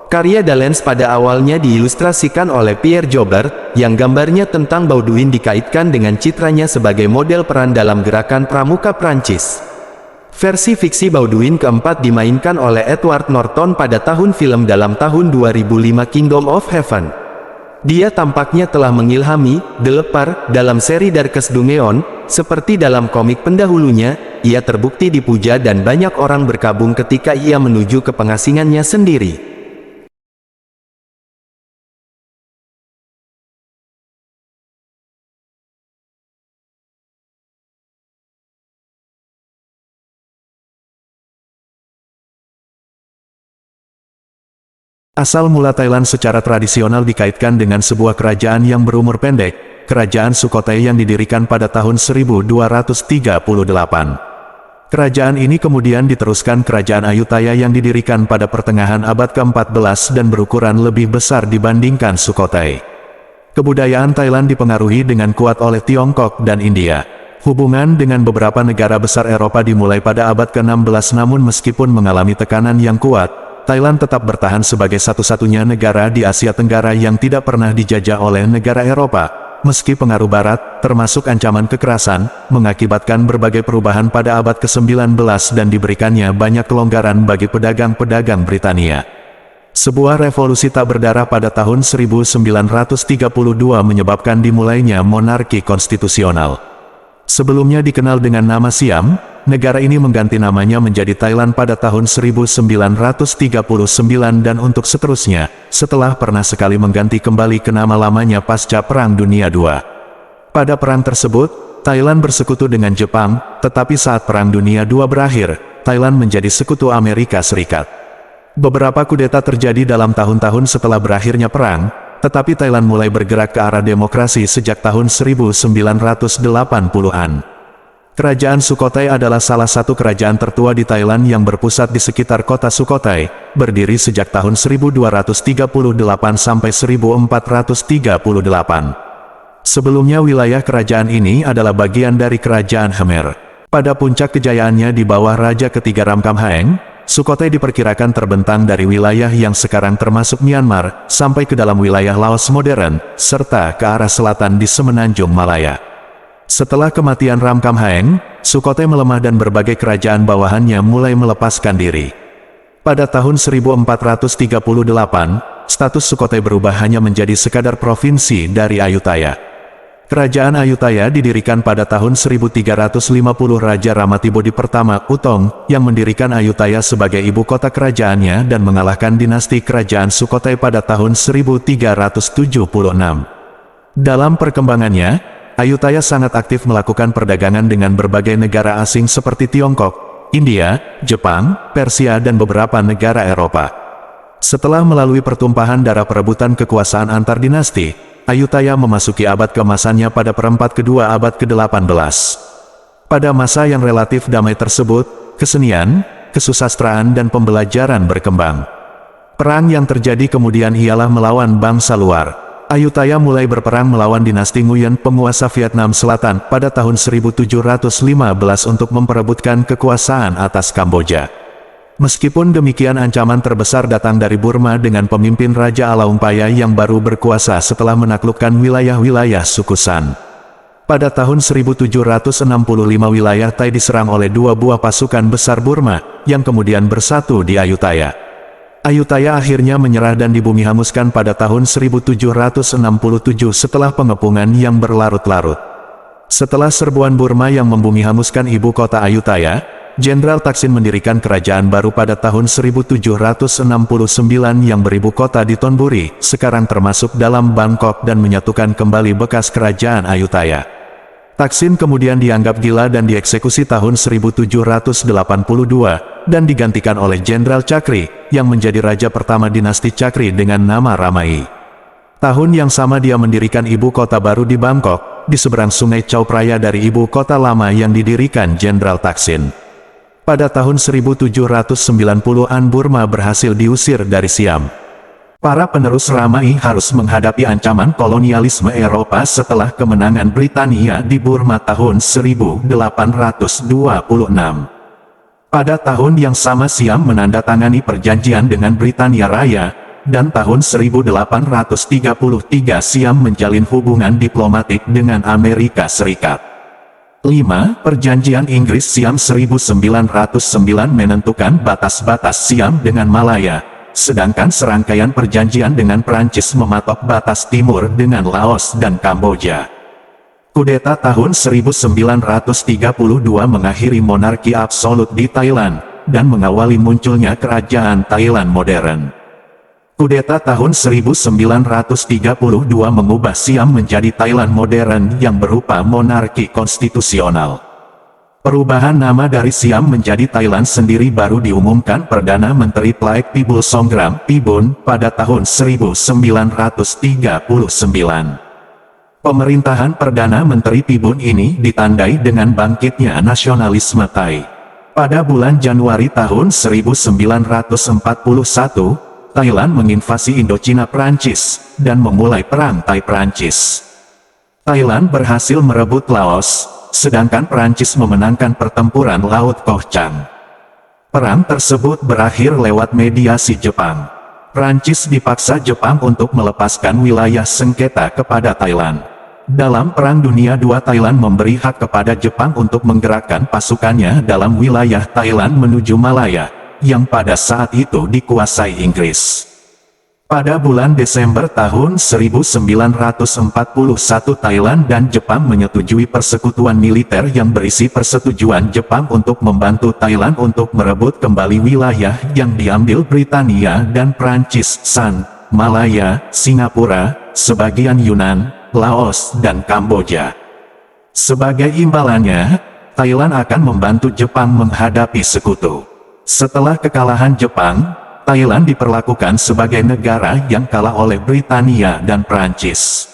Karya Dalens pada awalnya diilustrasikan oleh Pierre Joubert, yang gambarnya tentang Baudouin dikaitkan dengan citranya sebagai model peran dalam gerakan pramuka Prancis. Versi fiksi Baudouin keempat dimainkan oleh Edward Norton pada tahun film dalam tahun 2005 Kingdom of Heaven. Dia tampaknya telah mengilhami The Leper dalam seri Darkest Dungeon, seperti dalam komik pendahulunya. Ia terbukti dipuja dan banyak orang berkabung ketika ia menuju ke pengasingannya sendiri. Asal mula Thailand secara tradisional dikaitkan dengan sebuah kerajaan yang berumur pendek, Kerajaan Sukhothai yang didirikan pada tahun 1238. Kerajaan ini kemudian diteruskan Kerajaan Ayutthaya yang didirikan pada pertengahan abad ke-14 dan berukuran lebih besar dibandingkan Sukhothai. Kebudayaan Thailand dipengaruhi dengan kuat oleh Tiongkok dan India. Hubungan dengan beberapa negara besar Eropa dimulai pada abad ke-16 namun meskipun mengalami tekanan yang kuat, Thailand tetap bertahan sebagai satu-satunya negara di Asia Tenggara yang tidak pernah dijajah oleh negara Eropa, meski pengaruh Barat, termasuk ancaman kekerasan, mengakibatkan berbagai perubahan pada abad ke-19 dan diberikannya banyak kelonggaran bagi pedagang-pedagang Britania. Sebuah revolusi tak berdarah pada tahun 1932 menyebabkan dimulainya monarki konstitusional. Sebelumnya dikenal dengan nama Siam, negara ini mengganti namanya menjadi Thailand pada tahun 1939 dan untuk seterusnya, setelah pernah sekali mengganti kembali ke nama lamanya pasca Perang Dunia II. Pada perang tersebut, Thailand bersekutu dengan Jepang, tetapi saat Perang Dunia II berakhir, Thailand menjadi sekutu Amerika Serikat. Beberapa kudeta terjadi dalam tahun-tahun setelah berakhirnya perang, tetapi Thailand mulai bergerak ke arah demokrasi sejak tahun 1980-an. Kerajaan Sukhothai adalah salah satu kerajaan tertua di Thailand yang berpusat di sekitar kota Sukhothai, berdiri sejak tahun 1238 sampai 1438. Sebelumnya wilayah kerajaan ini adalah bagian dari kerajaan Khmer. Pada puncak kejayaannya di bawah Raja ketiga Ramkhamhaeng, Sukhothai diperkirakan terbentang dari wilayah yang sekarang termasuk Myanmar, sampai ke dalam wilayah Laos modern, serta ke arah selatan di semenanjung Malaya. Setelah kematian Ramkhamhaeng, Sukhothai melemah dan berbagai kerajaan bawahannya mulai melepaskan diri. Pada tahun 1438, status Sukhothai berubah hanya menjadi sekadar provinsi dari Ayutthaya. Kerajaan Ayutthaya didirikan pada tahun 1350 Raja Ramatibodi pertama Utong, yang mendirikan Ayutthaya sebagai ibu kota kerajaannya dan mengalahkan dinasti kerajaan Sukhothai pada tahun 1376. Dalam perkembangannya, Ayutthaya sangat aktif melakukan perdagangan dengan berbagai negara asing seperti Tiongkok, India, Jepang, Persia dan beberapa negara Eropa. Setelah melalui pertumpahan darah perebutan kekuasaan antar dinasti, Ayutthaya memasuki abad keemasannya pada perempat kedua abad ke-18. Pada masa yang relatif damai tersebut, kesenian, kesusastraan dan pembelajaran berkembang. Perang yang terjadi kemudian ialah melawan bangsa luar. Ayutthaya mulai berperang melawan dinasti Nguyen penguasa Vietnam Selatan pada tahun 1715 untuk memperebutkan kekuasaan atas Kamboja. Meskipun demikian, ancaman terbesar datang dari Burma dengan pemimpin Raja Alaumpaya yang baru berkuasa setelah menaklukkan wilayah-wilayah suku San. Pada tahun 1765 wilayah Thai diserang oleh dua buah pasukan besar Burma, yang kemudian bersatu di Ayutthaya. Ayutthaya akhirnya menyerah dan dibumi hanguskan pada tahun 1767 setelah pengepungan yang berlarut-larut. Setelah serbuan Burma yang membumi hanguskan ibu kota Ayutthaya, Jenderal Thaksin mendirikan kerajaan baru pada tahun 1769 yang beribu kota di Thonburi, sekarang termasuk dalam Bangkok, dan menyatukan kembali bekas kerajaan Ayutthaya. Thaksin kemudian dianggap gila dan dieksekusi tahun 1782, dan digantikan oleh Jenderal Chakri, yang menjadi raja pertama dinasti Chakri dengan nama Ramai. Tahun yang sama dia mendirikan ibu kota baru di Bangkok, di seberang sungai Chao Phraya dari ibu kota lama yang didirikan Jenderal Thaksin. Pada tahun 1790-an Burma berhasil diusir dari Siam. Para penerus Ramai harus menghadapi ancaman kolonialisme Eropa setelah kemenangan Britania di Burma tahun 1826. Pada tahun yang sama Siam menandatangani perjanjian dengan Britania Raya, dan tahun 1833 Siam menjalin hubungan diplomatik dengan Amerika Serikat. 5. Perjanjian Inggris-Siam 1909 menentukan batas-batas Siam dengan Malaya, sedangkan serangkaian perjanjian dengan Prancis mematok batas timur dengan Laos dan Kamboja. Kudeta tahun 1932 mengakhiri monarki absolut di Thailand, dan mengawali munculnya kerajaan Thailand modern. Kudeta tahun 1932 mengubah Siam menjadi Thailand modern yang berupa monarki konstitusional. Perubahan nama dari Siam menjadi Thailand sendiri baru diumumkan Perdana Menteri Plaek Pibul Songgram Pibun pada tahun 1939. Pemerintahan Perdana Menteri Pibun ini ditandai dengan bangkitnya nasionalisme Thai. Pada bulan Januari tahun 1941, Thailand menginvasi Indochina Prancis, dan memulai Perang Thai-Prancis. Thailand berhasil merebut Laos, sedangkan Prancis memenangkan pertempuran Laut Koh Chang. Perang tersebut berakhir lewat mediasi Jepang. Prancis dipaksa Jepang untuk melepaskan wilayah sengketa kepada Thailand. Dalam Perang Dunia II, Thailand memberi hak kepada Jepang untuk menggerakkan pasukannya dalam wilayah Thailand menuju Malaya, yang pada saat itu dikuasai Inggris. Pada bulan Desember tahun 1941 Thailand dan Jepang menyetujui persekutuan militer yang berisi persetujuan Jepang untuk membantu Thailand untuk merebut kembali wilayah yang diambil Britania dan Prancis, San, Malaya, Singapura, sebagian Yunan, Laos dan Kamboja. Sebagai imbalannya, Thailand akan membantu Jepang menghadapi sekutu. Setelah kekalahan Jepang, Thailand diperlakukan sebagai negara yang kalah oleh Britania dan Prancis.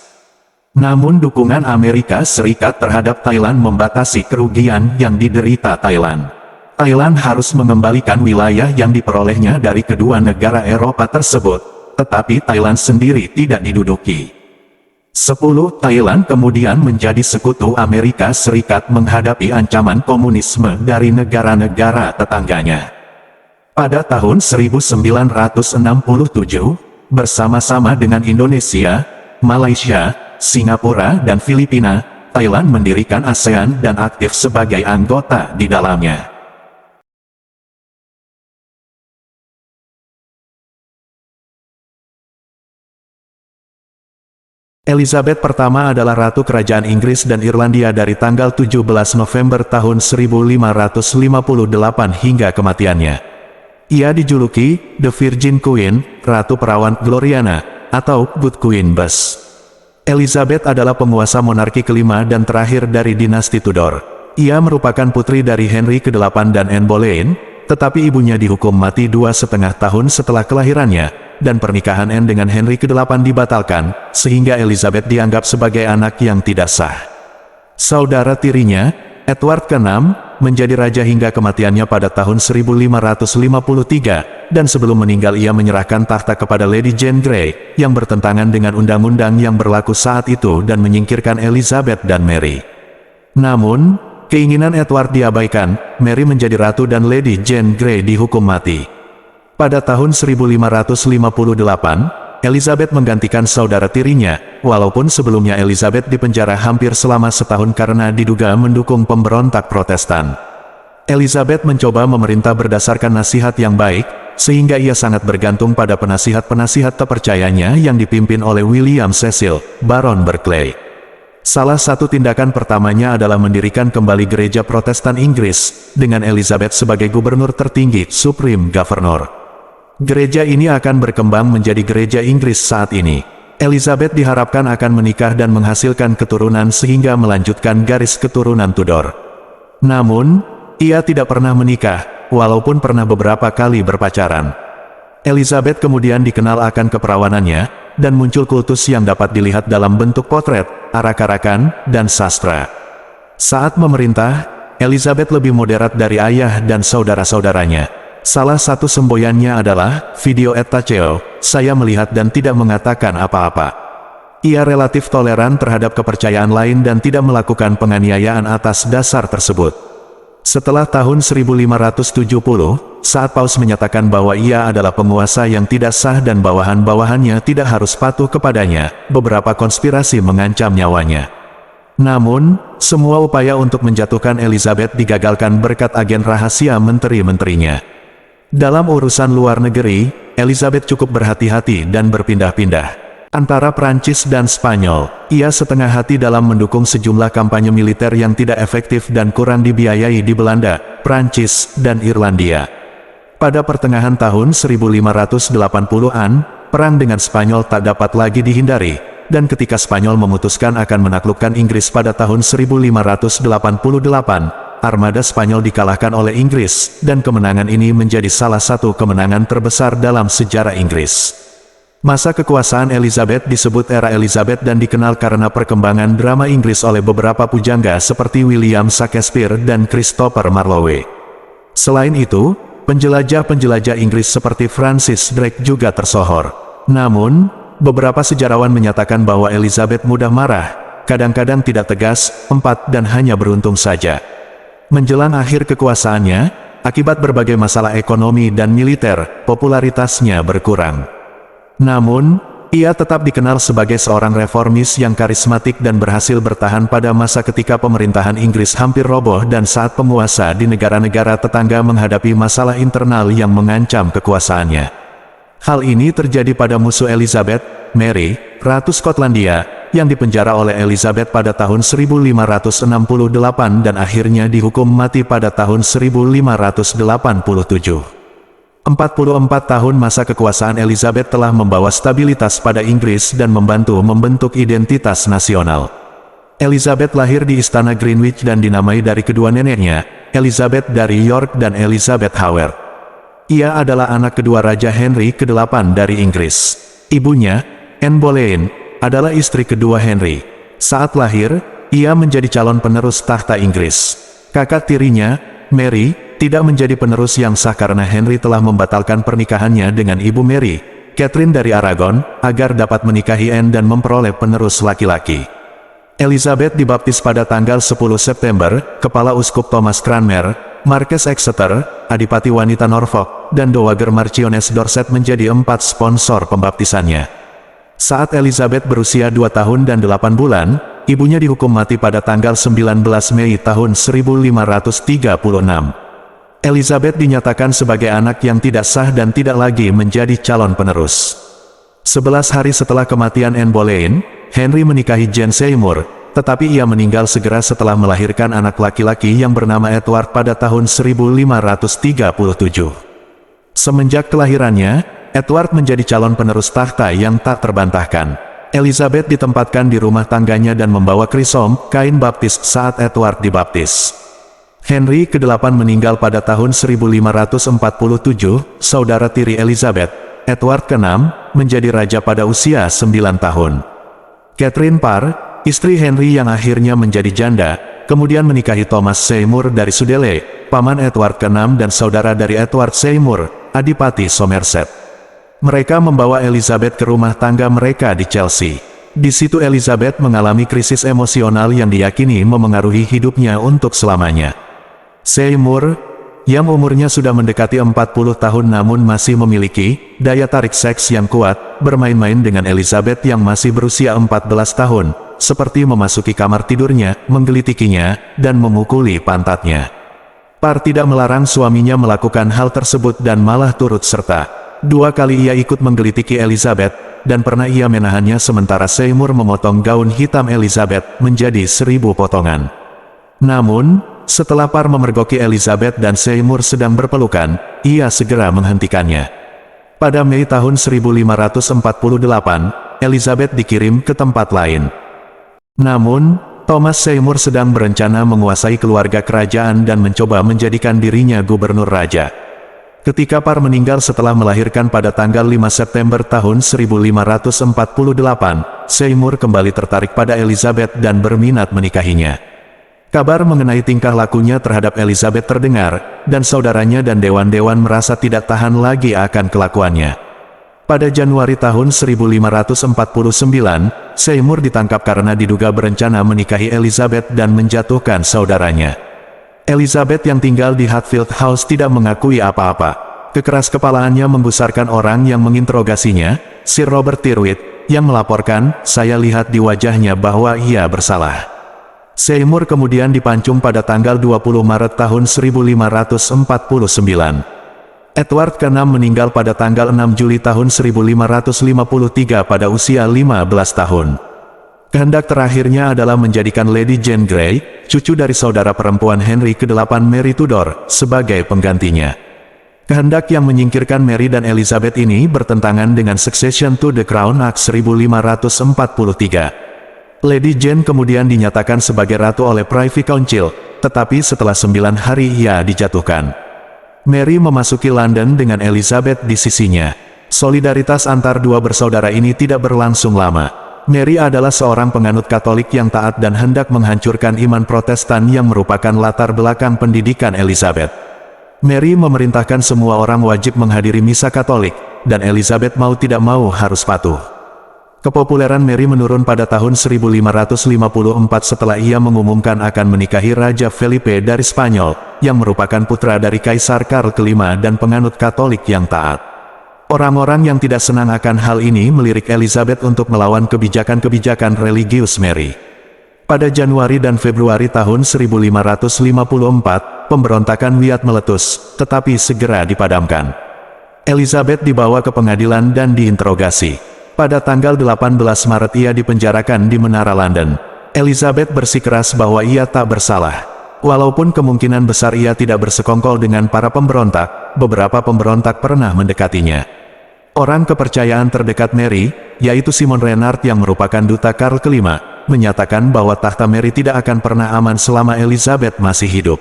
Namun dukungan Amerika Serikat terhadap Thailand membatasi kerugian yang diderita Thailand. Thailand harus mengembalikan wilayah yang diperolehnya dari kedua negara Eropa tersebut, tetapi Thailand sendiri tidak diduduki. 10. Thailand kemudian menjadi sekutu Amerika Serikat menghadapi ancaman komunisme dari negara-negara tetangganya. Pada tahun 1967, bersama-sama dengan Indonesia, Malaysia, Singapura dan Filipina, Thailand mendirikan ASEAN dan aktif sebagai anggota di dalamnya. Elizabeth pertama adalah Ratu Kerajaan Inggris dan Irlandia dari tanggal 17 November tahun 1558 hingga kematiannya. Ia dijuluki The Virgin Queen, Ratu Perawan Gloriana, atau Good Queen Bess. Elizabeth adalah penguasa monarki kelima dan terakhir dari dinasti Tudor. Ia merupakan putri dari Henry ke-8 dan Anne Boleyn, tetapi ibunya dihukum mati 2,5 tahun setelah kelahirannya, dan pernikahan Anne dengan Henry ke-8 dibatalkan, sehingga Elizabeth dianggap sebagai anak yang tidak sah. Saudara tirinya, Edward ke-6, menjadi raja hingga kematiannya pada tahun 1553, dan sebelum meninggal ia menyerahkan takhta kepada Lady Jane Grey, yang bertentangan dengan undang-undang yang berlaku saat itu dan menyingkirkan Elizabeth dan Mary. Namun, keinginan Edward diabaikan, Mary menjadi ratu dan Lady Jane Grey dihukum mati. Pada tahun 1558, Elizabeth menggantikan saudara tirinya, walaupun sebelumnya Elizabeth dipenjara hampir selama setahun karena diduga mendukung pemberontak Protestan. Elizabeth mencoba memerintah berdasarkan nasihat yang baik, sehingga ia sangat bergantung pada penasihat-penasihat terpercayanya yang dipimpin oleh William Cecil, Baron Berkeley. Salah satu tindakan pertamanya adalah mendirikan kembali gereja Protestan Inggris, dengan Elizabeth sebagai gubernur tertinggi, Supreme Governor. Gereja ini akan berkembang menjadi gereja Inggris saat ini. Elizabeth diharapkan akan menikah dan menghasilkan keturunan sehingga melanjutkan garis keturunan Tudor. Namun, ia tidak pernah menikah, walaupun pernah beberapa kali berpacaran. Elizabeth kemudian dikenal akan keperawanannya, dan muncul kultus yang dapat dilihat dalam bentuk potret, arak-arakan, dan sastra. Saat memerintah, Elizabeth lebih moderat dari ayah dan saudara-saudaranya. Salah satu semboyannya adalah, video et taceo, saya melihat dan tidak mengatakan apa-apa. Ia relatif toleran terhadap kepercayaan lain dan tidak melakukan penganiayaan atas dasar tersebut. Setelah tahun 1570, saat Paus menyatakan bahwa ia adalah penguasa yang tidak sah dan bawahan-bawahannya tidak harus patuh kepadanya, beberapa konspirasi mengancam nyawanya. Namun, semua upaya untuk menjatuhkan Elizabeth digagalkan berkat agen rahasia menteri-menterinya. Dalam urusan luar negeri, Elizabeth cukup berhati-hati dan berpindah-pindah antara Prancis dan Spanyol. Ia setengah hati dalam mendukung sejumlah kampanye militer yang tidak efektif dan kurang dibiayai di Belanda, Prancis, dan Irlandia. Pada pertengahan tahun 1580-an, perang dengan Spanyol tak dapat lagi dihindari, dan ketika Spanyol memutuskan akan menaklukkan Inggris pada tahun 1588, armada Spanyol dikalahkan oleh Inggris, dan kemenangan ini menjadi salah satu kemenangan terbesar dalam sejarah Inggris. Masa kekuasaan Elizabeth disebut era Elizabeth dan dikenal karena perkembangan drama Inggris oleh beberapa pujangga seperti William Shakespeare dan Christopher Marlowe. Selain itu, penjelajah-penjelajah Inggris seperti Francis Drake juga tersohor. Namun, beberapa sejarawan menyatakan bahwa Elizabeth mudah marah, kadang-kadang tidak tegas, dan hanya beruntung saja. Menjelang akhir kekuasaannya, akibat berbagai masalah ekonomi dan militer, popularitasnya berkurang. Namun, ia tetap dikenal sebagai seorang reformis yang karismatik dan berhasil bertahan pada masa ketika pemerintahan Inggris hampir roboh dan saat penguasa di negara-negara tetangga menghadapi masalah internal yang mengancam kekuasaannya. Hal ini terjadi pada musuh Elizabeth, Mary, Ratu Skotlandia, yang dipenjara oleh Elizabeth pada tahun 1568 dan akhirnya dihukum mati pada tahun 1587. 44 tahun masa kekuasaan Elizabeth telah membawa stabilitas pada Inggris dan membantu membentuk identitas nasional. Elizabeth lahir di Istana Greenwich dan dinamai dari kedua neneknya, Elizabeth dari York dan Elizabeth Howard. Ia adalah anak kedua Raja Henry ke-8 dari Inggris. Ibunya, Anne Boleyn, adalah istri kedua Henry. Saat lahir, ia menjadi calon penerus tahta Inggris. Kakak tirinya, Mary, tidak menjadi penerus yang sah karena Henry telah membatalkan pernikahannya dengan ibu Mary, Catherine dari Aragon, agar dapat menikahi Anne dan memperoleh penerus laki-laki. Elizabeth dibaptis pada tanggal 10 September, Kepala Uskup Thomas Cranmer, Marques Exeter, Adipati Wanita Norfolk, dan Dowager Marchioness Dorset menjadi 4 sponsor pembaptisannya. Saat Elizabeth berusia 2 tahun dan 8 bulan, ibunya dihukum mati pada tanggal 19 Mei tahun 1536. Elizabeth dinyatakan sebagai anak yang tidak sah dan tidak lagi menjadi calon penerus. 11 hari setelah kematian Anne Boleyn, Henry menikahi Jane Seymour, tetapi ia meninggal segera setelah melahirkan anak laki-laki yang bernama Edward pada tahun 1537. Semenjak kelahirannya, Edward menjadi calon penerus tahta yang tak terbantahkan. Elizabeth ditempatkan di rumah tangganya dan membawa krisom, kain baptis saat Edward dibaptis. Henry ke-8 meninggal pada tahun 1547, saudara tiri Elizabeth, Edward ke-6, menjadi raja pada usia 9 tahun. Catherine Parr, istri Henry yang akhirnya menjadi janda, kemudian menikahi Thomas Seymour dari Sudley, paman Edward ke-6 dan saudara dari Edward Seymour, Adipati Somerset. Mereka membawa Elizabeth ke rumah tangga mereka di Chelsea. Di situ Elizabeth mengalami krisis emosional yang diyakini memengaruhi hidupnya untuk selamanya. Seymour, yang umurnya sudah mendekati 40 tahun namun masih memiliki daya tarik seks yang kuat, bermain-main dengan Elizabeth yang masih berusia 14 tahun, seperti memasuki kamar tidurnya, menggelitikinya, dan memukuli pantatnya. Parr tidak melarang suaminya melakukan hal tersebut dan malah turut serta. 2 kali ia ikut menggelitiki Elizabeth, dan pernah ia menahannya sementara Seymour memotong gaun hitam Elizabeth menjadi 1000 potongan. Namun, setelah Parr memergoki Elizabeth dan Seymour sedang berpelukan, ia segera menghentikannya. Pada Mei tahun 1548, Elizabeth dikirim ke tempat lain. Namun, Thomas Seymour sedang berencana menguasai keluarga kerajaan dan mencoba menjadikan dirinya gubernur raja. Ketika Parr meninggal setelah melahirkan pada tanggal 5 September tahun 1548, Seymour kembali tertarik pada Elizabeth dan berminat menikahinya. Kabar mengenai tingkah lakunya terhadap Elizabeth terdengar, dan saudaranya dan dewan-dewan merasa tidak tahan lagi akan kelakuannya. Pada Januari tahun 1549, Seymour ditangkap karena diduga berencana menikahi Elizabeth dan menjatuhkan saudaranya. Elizabeth yang tinggal di Hatfield House tidak mengakui apa-apa. Kekeras kepalaannya membesarkan orang yang menginterogasinya, Sir Robert Tyrwhitt, yang melaporkan, "Saya lihat di wajahnya bahwa ia bersalah." Seymour kemudian dipancung pada tanggal 20 Maret tahun 1549. Edward ke-6 meninggal pada tanggal 6 Juli tahun 1553 pada usia 15 tahun. Kehendak terakhirnya adalah menjadikan Lady Jane Grey, cucu dari saudara perempuan Henry ke-8 Mary Tudor, sebagai penggantinya. Kehendak yang menyingkirkan Mary dan Elizabeth ini bertentangan dengan Succession to the Crown Act 1543. Lady Jane kemudian dinyatakan sebagai ratu oleh Privy Council, tetapi setelah 9 hari ia dijatuhkan. Mary memasuki London dengan Elizabeth di sisinya. Solidaritas antar dua bersaudara ini tidak berlangsung lama. Mary adalah seorang penganut Katolik yang taat dan hendak menghancurkan iman Protestan yang merupakan latar belakang pendidikan Elizabeth. Mary memerintahkan semua orang wajib menghadiri misa Katolik, dan Elizabeth mau tidak mau harus patuh. Kepopuleran Mary menurun pada tahun 1554 setelah ia mengumumkan akan menikahi Raja Felipe dari Spanyol, yang merupakan putra dari Kaisar Karl V dan penganut Katolik yang taat. Orang-orang yang tidak senang akan hal ini melirik Elizabeth untuk melawan kebijakan-kebijakan religius Mary. Pada Januari dan Februari tahun 1554, pemberontakan Wyatt meletus, tetapi segera dipadamkan. Elizabeth dibawa ke pengadilan dan diinterogasi. Pada tanggal 18 Maret ia dipenjarakan di Menara London. Elizabeth bersikeras bahwa ia tak bersalah. Walaupun kemungkinan besar ia tidak bersekongkol dengan para pemberontak, beberapa pemberontak pernah mendekatinya. Orang kepercayaan terdekat Mary, yaitu Simon Renard yang merupakan duta Karl V, menyatakan bahwa tahta Mary tidak akan pernah aman selama Elizabeth masih hidup.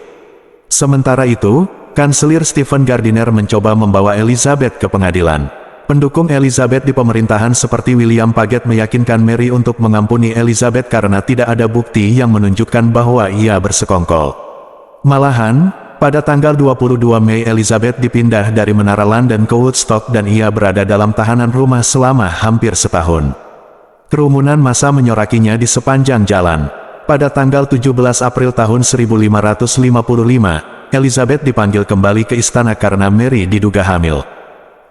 Sementara itu, Kanselir Stephen Gardiner mencoba membawa Elizabeth ke pengadilan. Pendukung Elizabeth di pemerintahan seperti William Paget meyakinkan Mary untuk mengampuni Elizabeth karena tidak ada bukti yang menunjukkan bahwa ia bersekongkol. Malahan, pada tanggal 22 Mei Elizabeth dipindah dari Menara London ke Woodstock dan ia berada dalam tahanan rumah selama hampir setahun. Kerumunan massa menyorakinya di sepanjang jalan. Pada tanggal 17 April tahun 1555, Elizabeth dipanggil kembali ke istana karena Mary diduga hamil.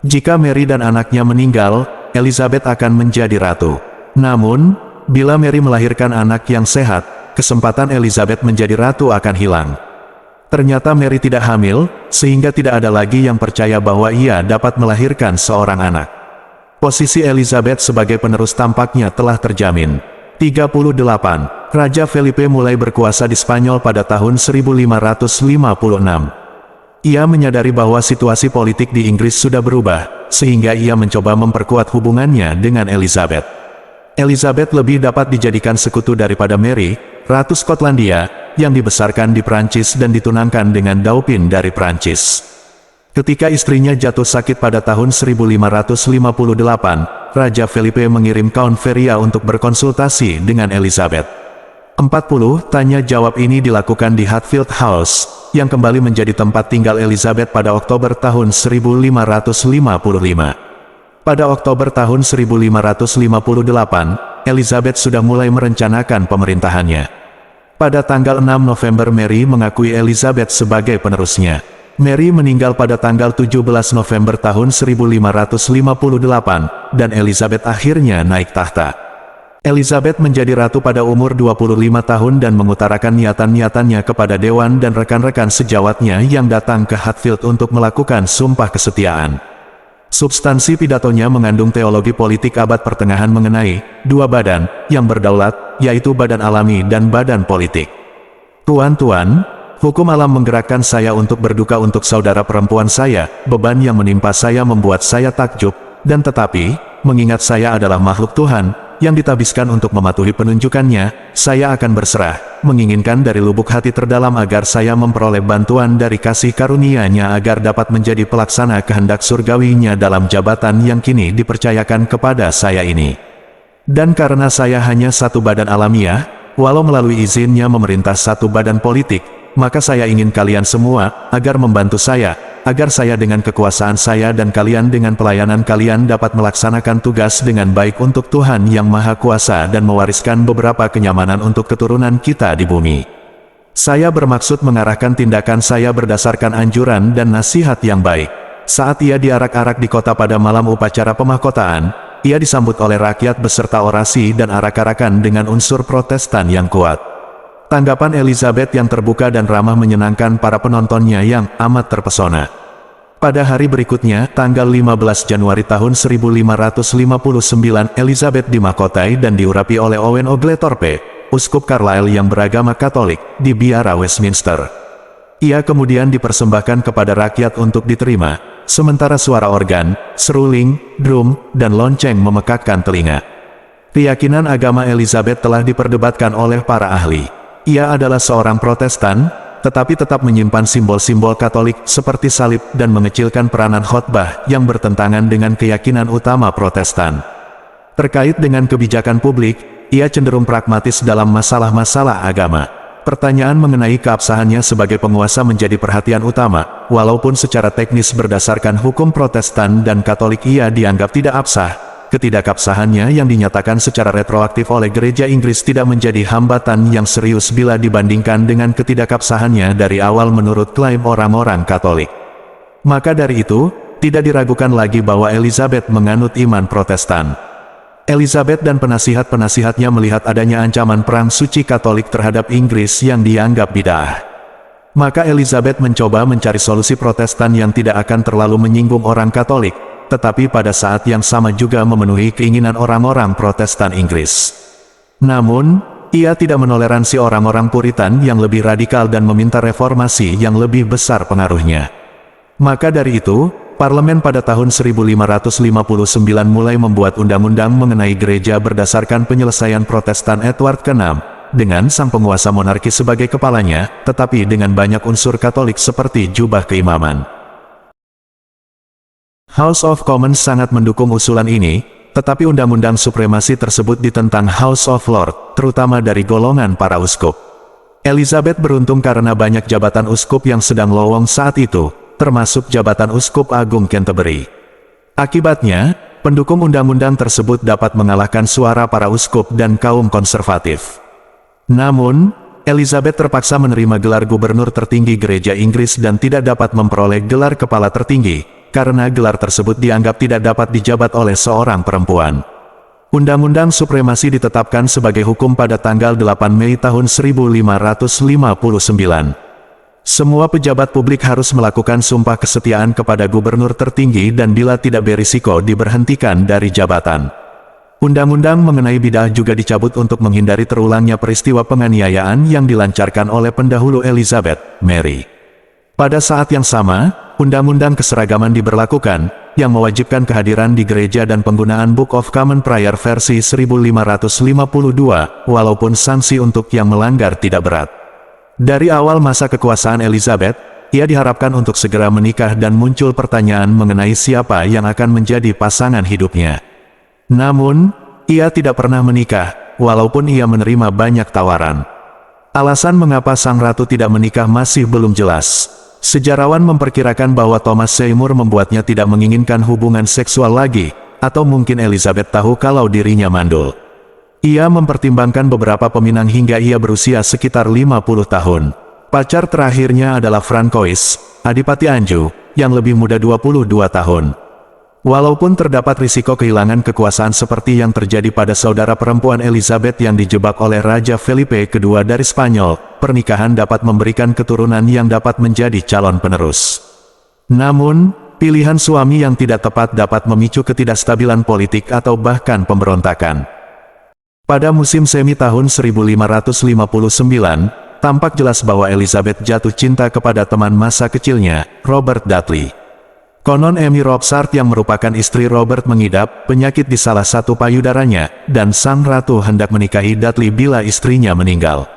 Jika Mary dan anaknya meninggal, Elizabeth akan menjadi ratu. Namun, bila Mary melahirkan anak yang sehat, kesempatan Elizabeth menjadi ratu akan hilang. Ternyata Mary tidak hamil, sehingga tidak ada lagi yang percaya bahwa ia dapat melahirkan seorang anak. Posisi Elizabeth sebagai penerus tampaknya telah terjamin. 38. Raja Felipe mulai berkuasa di Spanyol pada tahun 1556. Ia menyadari bahwa situasi politik di Inggris sudah berubah, sehingga ia mencoba memperkuat hubungannya dengan Elizabeth. Elizabeth lebih dapat dijadikan sekutu daripada Mary, Ratu Skotlandia, yang dibesarkan di Prancis dan ditunangkan dengan Dauphin dari Prancis. Ketika istrinya jatuh sakit pada tahun 1558, Raja Felipe mengirim Count Feria untuk berkonsultasi dengan Elizabeth. 40 tanya jawab ini dilakukan di Hatfield House, yang kembali menjadi tempat tinggal Elizabeth pada Oktober tahun 1555. Pada Oktober tahun 1558, Elizabeth sudah mulai merencanakan pemerintahannya. Pada tanggal 6 November Mary mengakui Elizabeth sebagai penerusnya. Mary meninggal pada tanggal 17 November tahun 1558, dan Elizabeth akhirnya naik tahta. Elizabeth menjadi ratu pada umur 25 tahun dan mengutarakan niatan-niatannya kepada dewan dan rekan-rekan sejawatnya yang datang ke Hatfield untuk melakukan sumpah kesetiaan. Substansi pidatonya mengandung teologi politik abad pertengahan mengenai dua badan yang berdaulat, yaitu badan alami dan badan politik. Tuan-tuan, hukum alam menggerakkan saya untuk berduka untuk saudara perempuan saya, beban yang menimpa saya membuat saya takjub, dan tetapi, mengingat saya adalah makhluk Tuhan, yang ditabiskan untuk mematuhi penunjukannya, saya akan berserah, menginginkan dari lubuk hati terdalam agar saya memperoleh bantuan dari kasih karunia-Nya agar dapat menjadi pelaksana kehendak surgawinya dalam jabatan yang kini dipercayakan kepada saya ini. Dan karena saya hanya satu badan alamiah, walau melalui izinnya memerintah satu badan politik, maka saya ingin kalian semua, agar membantu saya, agar saya dengan kekuasaan saya dan kalian dengan pelayanan kalian dapat melaksanakan tugas dengan baik untuk Tuhan yang Maha Kuasa dan mewariskan beberapa kenyamanan untuk keturunan kita di bumi. Saya bermaksud mengarahkan tindakan saya berdasarkan anjuran dan nasihat yang baik. Saat ia diarak-arak di kota pada malam upacara pemahkotaan, ia disambut oleh rakyat beserta orasi dan arak-arakan dengan unsur Protestan yang kuat. Tanggapan Elizabeth yang terbuka dan ramah menyenangkan para penontonnya yang amat terpesona. Pada hari berikutnya, tanggal 15 Januari tahun 1559, Elizabeth dimahkotai dan diurapi oleh Owen Oglethorpe, uskup Carlisle yang beragama Katolik, di biara Westminster. Ia kemudian dipersembahkan kepada rakyat untuk diterima, sementara suara organ, seruling, drum, dan lonceng memekakkan telinga. Keyakinan agama Elizabeth telah diperdebatkan oleh para ahli. Ia adalah seorang Protestan, tetapi tetap menyimpan simbol-simbol Katolik seperti salib dan mengecilkan peranan khotbah yang bertentangan dengan keyakinan utama Protestan. Terkait dengan kebijakan publik, ia cenderung pragmatis dalam masalah-masalah agama. Pertanyaan mengenai keabsahannya sebagai penguasa menjadi perhatian utama, walaupun secara teknis berdasarkan hukum Protestan dan Katolik ia dianggap tidak absah. Ketidakabsahannya yang dinyatakan secara retroaktif oleh gereja Inggris tidak menjadi hambatan yang serius bila dibandingkan dengan ketidakabsahannya dari awal menurut klaim orang-orang Katolik. Maka dari itu, tidak diragukan lagi bahwa Elizabeth menganut iman Protestan. Elizabeth dan penasihat-penasihatnya melihat adanya ancaman perang suci Katolik terhadap Inggris yang dianggap bid'ah. Maka Elizabeth mencoba mencari solusi Protestan yang tidak akan terlalu menyinggung orang Katolik, tetapi pada saat yang sama juga memenuhi keinginan orang-orang Protestan Inggris. Namun, ia tidak menoleransi orang-orang Puritan yang lebih radikal dan meminta reformasi yang lebih besar pengaruhnya. Maka dari itu, parlemen pada tahun 1559 mulai membuat undang-undang mengenai gereja berdasarkan penyelesaian Protestan Edward ke-6, dengan sang penguasa monarki sebagai kepalanya, tetapi dengan banyak unsur Katolik seperti jubah keimaman. House of Commons sangat mendukung usulan ini, tetapi undang-undang supremasi tersebut ditentang House of Lords, terutama dari golongan para uskup. Elizabeth beruntung karena banyak jabatan uskup yang sedang lowong saat itu, termasuk jabatan uskup agung Canterbury. Akibatnya, pendukung undang-undang tersebut dapat mengalahkan suara para uskup dan kaum konservatif. Namun, Elizabeth terpaksa menerima gelar gubernur tertinggi gereja Inggris dan tidak dapat memperoleh gelar kepala tertinggi, karena gelar tersebut dianggap tidak dapat dijabat oleh seorang perempuan. Undang-undang supremasi ditetapkan sebagai hukum pada tanggal 8 Mei tahun 1559. Semua pejabat publik harus melakukan sumpah kesetiaan kepada gubernur tertinggi dan bila tidak berisiko diberhentikan dari jabatan. Undang-undang mengenai bid'ah juga dicabut untuk menghindari terulangnya peristiwa penganiayaan yang dilancarkan oleh pendahulu Elizabeth, Mary. Pada saat yang sama, Undang-undang keseragaman diberlakukan, yang mewajibkan kehadiran di gereja dan penggunaan Book of Common Prayer versi 1552, walaupun sanksi untuk yang melanggar tidak berat. Dari awal masa kekuasaan Elizabeth, ia diharapkan untuk segera menikah dan muncul pertanyaan mengenai siapa yang akan menjadi pasangan hidupnya. Namun, ia tidak pernah menikah, walaupun ia menerima banyak tawaran. Alasan mengapa sang ratu tidak menikah masih belum jelas. Sejarawan memperkirakan bahwa Thomas Seymour membuatnya tidak menginginkan hubungan seksual lagi, atau mungkin Elizabeth tahu kalau dirinya mandul. Ia mempertimbangkan beberapa peminang hingga ia berusia sekitar 50 tahun. Pacar terakhirnya adalah Francois, Adipati Anjou, yang lebih muda 22 tahun. Walaupun terdapat risiko kehilangan kekuasaan seperti yang terjadi pada saudara perempuan Elizabeth yang dijebak oleh Raja Felipe II dari Spanyol, pernikahan dapat memberikan keturunan yang dapat menjadi calon penerus. Namun, pilihan suami yang tidak tepat dapat memicu ketidakstabilan politik atau bahkan pemberontakan. Pada musim semi tahun 1559, tampak jelas bahwa Elizabeth jatuh cinta kepada teman masa kecilnya, Robert Dudley. Konon Amy Robsart yang merupakan istri Robert mengidap penyakit di salah satu payudaranya, dan sang ratu hendak menikahi Dudley bila istrinya meninggal.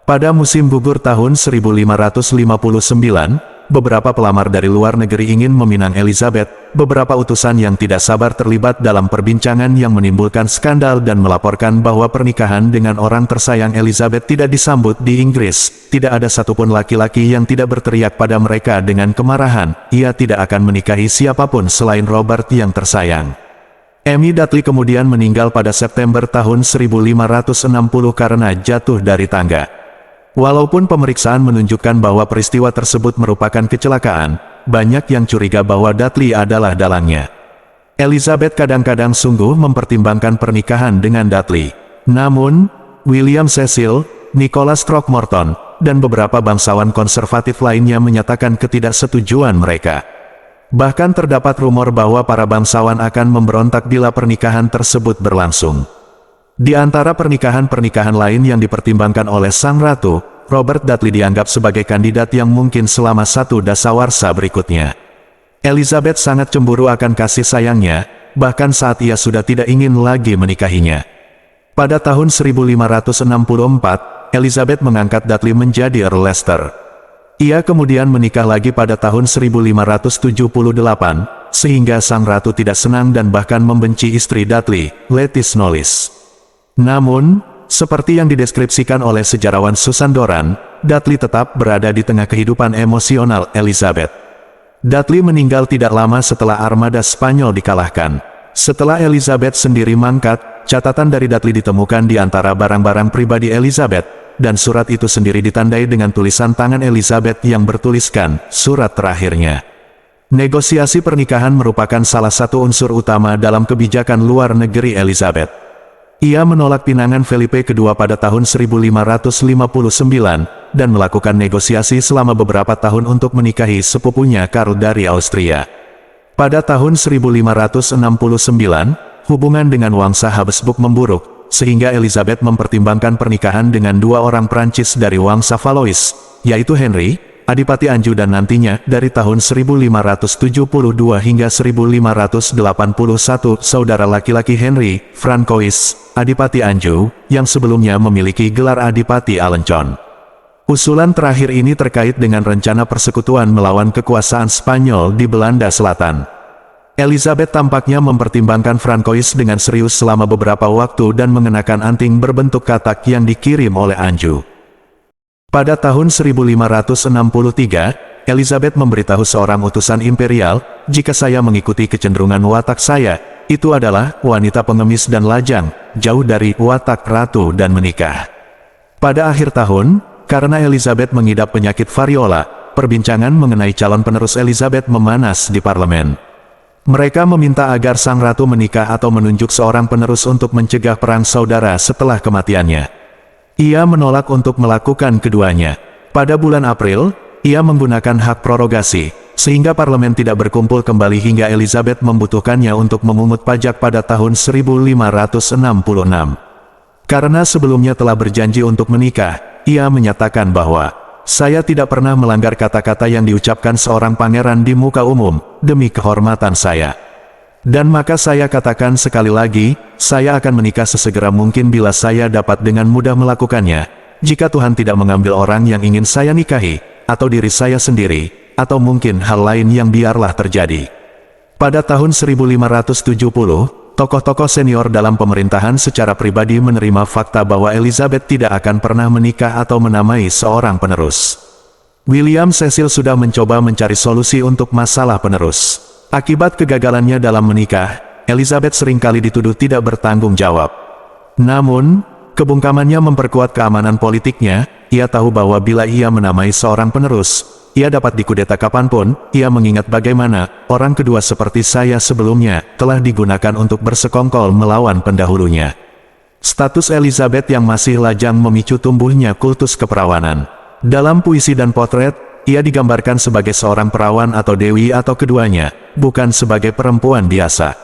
Pada musim gugur tahun 1559, beberapa pelamar dari luar negeri ingin meminang Elizabeth. Beberapa utusan yang tidak sabar terlibat dalam perbincangan yang menimbulkan skandal dan melaporkan bahwa pernikahan dengan orang tersayang Elizabeth tidak disambut di Inggris. Tidak ada satupun laki-laki yang tidak berteriak pada mereka dengan kemarahan, ia tidak akan menikahi siapapun selain Robert yang tersayang. Amy Dudley kemudian meninggal pada September tahun 1560 karena jatuh dari tangga. Walaupun pemeriksaan menunjukkan bahwa peristiwa tersebut merupakan kecelakaan, banyak yang curiga bahwa Dudley adalah dalangnya. Elizabeth kadang-kadang sungguh mempertimbangkan pernikahan dengan Dudley. Namun, William Cecil, Nicholas Throckmorton, dan beberapa bangsawan konservatif lainnya menyatakan ketidaksetujuan mereka. Bahkan terdapat rumor bahwa para bangsawan akan memberontak bila pernikahan tersebut berlangsung. Di antara pernikahan-pernikahan lain yang dipertimbangkan oleh sang ratu, Robert Dudley dianggap sebagai kandidat yang mungkin selama satu dasawarsa berikutnya. Elizabeth sangat cemburu akan kasih sayangnya, bahkan saat ia sudah tidak ingin lagi menikahinya. Pada tahun 1564, Elizabeth mengangkat Dudley menjadi Earl Leicester. Ia kemudian menikah lagi pada tahun 1578, sehingga sang ratu tidak senang dan bahkan membenci istri Dudley, Lettice Knollys. Namun, seperti yang dideskripsikan oleh sejarawan Susan Doran, Dudley tetap berada di tengah kehidupan emosional Elizabeth. Dudley meninggal tidak lama setelah armada Spanyol dikalahkan. Setelah Elizabeth sendiri mangkat, catatan dari Dudley ditemukan di antara barang-barang pribadi Elizabeth, dan surat itu sendiri ditandai dengan tulisan tangan Elizabeth yang bertuliskan, surat terakhirnya. Negosiasi pernikahan merupakan salah satu unsur utama dalam kebijakan luar negeri Elizabeth. Ia menolak pinangan Felipe II pada tahun 1559, dan melakukan negosiasi selama beberapa tahun untuk menikahi sepupunya Karl dari Austria. Pada tahun 1569, hubungan dengan Wangsa Habsburg memburuk, sehingga Elizabeth mempertimbangkan pernikahan dengan dua orang Prancis dari Wangsa Valois, yaitu Henry, Adipati Anjou dan nantinya, dari tahun 1572 hingga 1581, saudara laki-laki Henry, Francois, Adipati Anjou, yang sebelumnya memiliki gelar Adipati Alencon. Usulan terakhir ini terkait dengan rencana persekutuan melawan kekuasaan Spanyol di Belanda Selatan. Elizabeth tampaknya mempertimbangkan Francois dengan serius selama beberapa waktu dan mengenakan anting berbentuk katak yang dikirim oleh Anjou. Pada tahun 1563, Elizabeth memberitahu seorang utusan imperial, "Jika saya mengikuti kecenderungan watak saya, itu adalah wanita pengemis dan lajang, jauh dari watak ratu dan menikah." Pada akhir tahun, karena Elizabeth mengidap penyakit variola, perbincangan mengenai calon penerus Elizabeth memanas di parlemen. Mereka meminta agar sang ratu menikah atau menunjuk seorang penerus untuk mencegah perang saudara setelah kematiannya. Ia menolak untuk melakukan keduanya. Pada bulan April, ia menggunakan hak prorogasi, sehingga parlemen tidak berkumpul kembali hingga Elizabeth membutuhkannya untuk memungut pajak pada tahun 1566. Karena sebelumnya telah berjanji untuk menikah, ia menyatakan bahwa, "Saya tidak pernah melanggar kata-kata yang diucapkan seorang pangeran di muka umum, demi kehormatan saya. Dan maka saya katakan sekali lagi, saya akan menikah sesegera mungkin bila saya dapat dengan mudah melakukannya. jika Tuhan tidak mengambil orang yang ingin saya nikahi, atau diri saya sendiri, atau mungkin hal lain yang biarlah terjadi. Pada tahun 1570, tokoh-tokoh senior dalam pemerintahan secara pribadi menerima fakta bahwa Elizabeth tidak akan pernah menikah atau menamai seorang penerus. William Cecil sudah mencoba mencari solusi untuk masalah penerus. Akibat kegagalannya dalam menikah, Elizabeth seringkali dituduh tidak bertanggung jawab. Namun, kebungkamannya memperkuat keamanan politiknya. Ia tahu bahwa bila ia menamai seorang penerus, ia dapat dikudeta kapanpun. Ia mengingat bagaimana orang kedua seperti saya sebelumnya telah digunakan untuk bersekongkol melawan pendahulunya. Status Elizabeth yang masih lajang memicu tumbuhnya kultus keperawanan. Dalam puisi dan potret, ia digambarkan sebagai seorang perawan atau dewi atau keduanya, bukan sebagai perempuan biasa.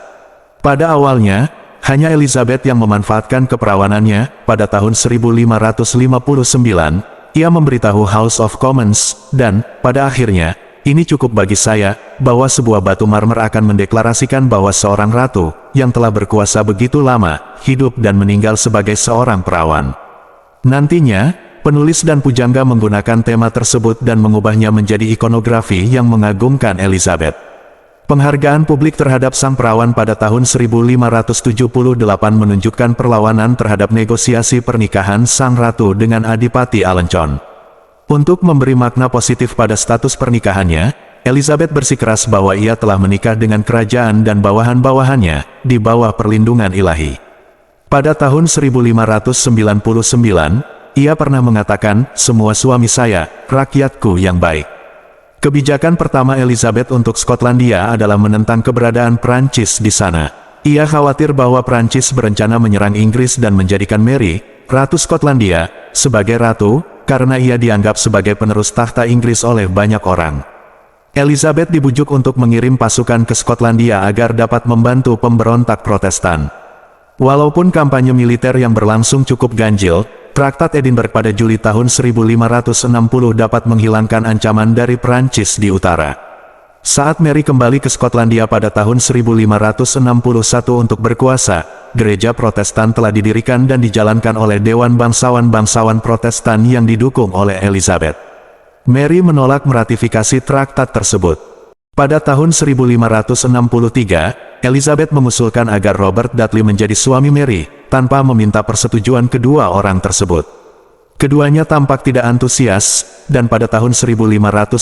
Pada awalnya, hanya Elizabeth yang memanfaatkan keperawanannya. Pada tahun 1559, ia memberitahu House of Commons, dan, pada akhirnya, ini cukup bagi saya, bahwa sebuah batu marmer akan mendeklarasikan bahwa seorang ratu, yang telah berkuasa begitu lama, hidup dan meninggal sebagai seorang perawan. Nantinya, penulis dan pujangga menggunakan tema tersebut dan mengubahnya menjadi ikonografi yang mengagumkan Elizabeth. Penghargaan publik terhadap sang perawan pada tahun 1578 menunjukkan perlawanan terhadap negosiasi pernikahan sang ratu dengan Adipati Alencon. Untuk memberi makna positif pada status pernikahannya, Elizabeth bersikeras bahwa ia telah menikah dengan kerajaan dan bawahan-bawahannya, di bawah perlindungan ilahi. Pada tahun 1599, ia pernah mengatakan, "Semua suami saya, rakyatku yang baik." Kebijakan pertama Elizabeth untuk Skotlandia adalah menentang keberadaan Prancis di sana. Ia khawatir bahwa Prancis berencana menyerang Inggris dan menjadikan Mary, Ratu Skotlandia, sebagai ratu, karena ia dianggap sebagai penerus tahta Inggris oleh banyak orang. Elizabeth dibujuk untuk mengirim pasukan ke Skotlandia agar dapat membantu pemberontak Protestan. Walaupun kampanye militer yang berlangsung cukup ganjil, Traktat Edinburgh pada Juli tahun 1560 dapat menghilangkan ancaman dari Prancis di utara. Saat Mary kembali ke Skotlandia pada tahun 1561 untuk berkuasa, gereja Protestan telah didirikan dan dijalankan oleh Dewan Bangsawan-Bangsawan Protestan yang didukung oleh Elizabeth. Mary menolak meratifikasi traktat tersebut. Pada tahun 1563, Elizabeth mengusulkan agar Robert Dudley menjadi suami Mary, tanpa meminta persetujuan kedua orang tersebut. Keduanya tampak tidak antusias, dan pada tahun 1565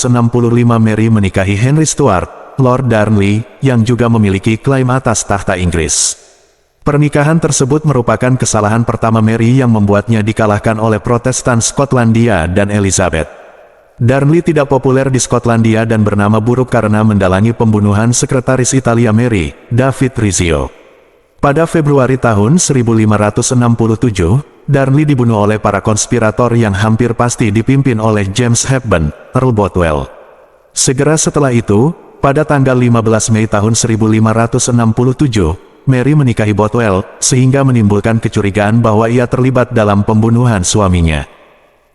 Mary menikahi Henry Stuart, Lord Darnley, yang juga memiliki klaim atas tahta Inggris. Pernikahan tersebut merupakan kesalahan pertama Mary yang membuatnya dikalahkan oleh Protestan Skotlandia dan Elizabeth. Darnley tidak populer di Skotlandia dan bernama buruk karena mendalangi pembunuhan sekretaris Italia Mary, David Rizzio. Pada Februari tahun 1567, Darnley dibunuh oleh para konspirator yang hampir pasti dipimpin oleh James Hepburn, Earl Bothwell. Segera setelah itu, pada tanggal 15 Mei tahun 1567, Mary menikahi Bothwell, sehingga menimbulkan kecurigaan bahwa ia terlibat dalam pembunuhan suaminya.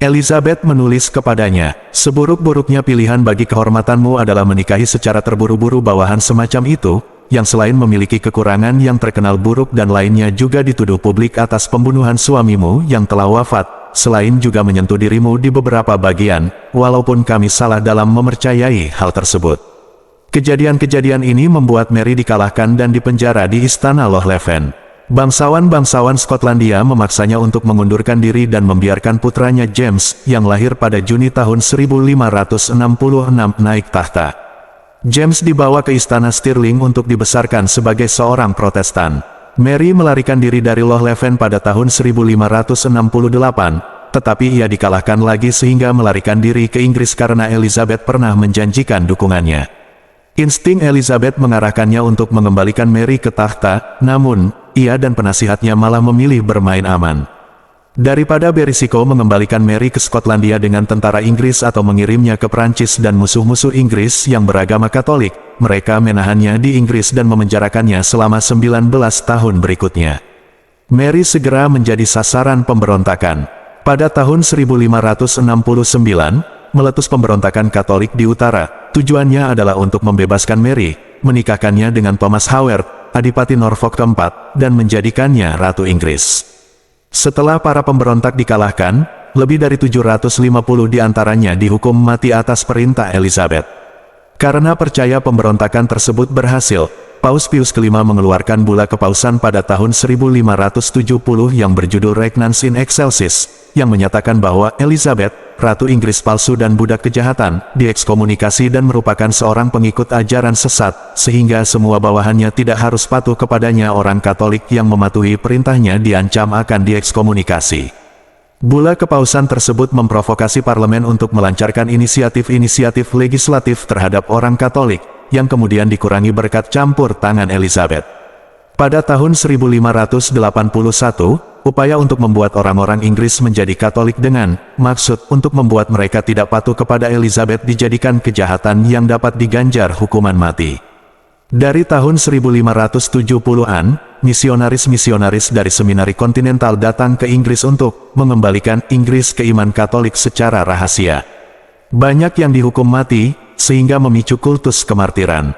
Elizabeth menulis kepadanya, "Seburuk-buruknya pilihan bagi kehormatanmu adalah menikahi secara terburu-buru bawahan semacam itu, yang selain memiliki kekurangan yang terkenal buruk dan lainnya juga dituduh publik atas pembunuhan suamimu yang telah wafat, selain juga menyentuh dirimu di beberapa bagian, walaupun kami salah dalam mempercayai hal tersebut." Kejadian-kejadian ini membuat Mary dikalahkan dan dipenjara di Istana Lohleven. Bangsawan-bangsawan Skotlandia memaksanya untuk mengundurkan diri dan membiarkan putranya James, yang lahir pada Juni tahun 1566 naik tahta. James dibawa ke Istana Stirling untuk dibesarkan sebagai seorang Protestan. Mary melarikan diri dari Lohleven pada tahun 1568, tetapi ia dikalahkan lagi sehingga melarikan diri ke Inggris karena Elizabeth pernah menjanjikan dukungannya. Insting Elizabeth mengarahkannya untuk mengembalikan Mary ke tahta, namun, ia dan penasihatnya malah memilih bermain aman. Daripada berisiko mengembalikan Mary ke Skotlandia dengan tentara Inggris atau mengirimnya ke Prancis dan musuh-musuh Inggris yang beragama Katolik, mereka menahannya di Inggris dan memenjarakannya selama 19 tahun berikutnya. Mary segera menjadi sasaran pemberontakan. Pada tahun 1569, meletus pemberontakan Katolik di utara. Tujuannya adalah untuk membebaskan Mary, menikahkannya dengan Thomas Howard, Adipati Norfolk keempat, dan menjadikannya Ratu Inggris. Setelah para pemberontak dikalahkan, lebih dari 750 diantaranya dihukum mati atas perintah Elizabeth. Karena percaya pemberontakan tersebut berhasil, Paus Pius kelima mengeluarkan bula kepausan pada tahun 1570 yang berjudul Regnans in Excelsis, yang menyatakan bahwa Elizabeth, Ratu Inggris palsu dan budak kejahatan, diekskomunikasi dan merupakan seorang pengikut ajaran sesat, sehingga semua bawahannya tidak harus patuh kepadanya. Orang Katolik yang mematuhi perintahnya diancam akan diekskomunikasi. Bula kepausan tersebut memprovokasi parlemen untuk melancarkan inisiatif-inisiatif legislatif terhadap orang Katolik, yang kemudian dikurangi berkat campur tangan Elizabeth. Pada tahun 1581, upaya untuk membuat orang-orang Inggris menjadi Katolik dengan maksud untuk membuat mereka tidak patuh kepada Elizabeth dijadikan kejahatan yang dapat diganjar hukuman mati. Dari tahun 1570-an, misionaris-misionaris dari seminari kontinental datang ke Inggris untuk mengembalikan Inggris ke iman Katolik secara rahasia. Banyak yang dihukum mati, sehingga memicu kultus kemartiran.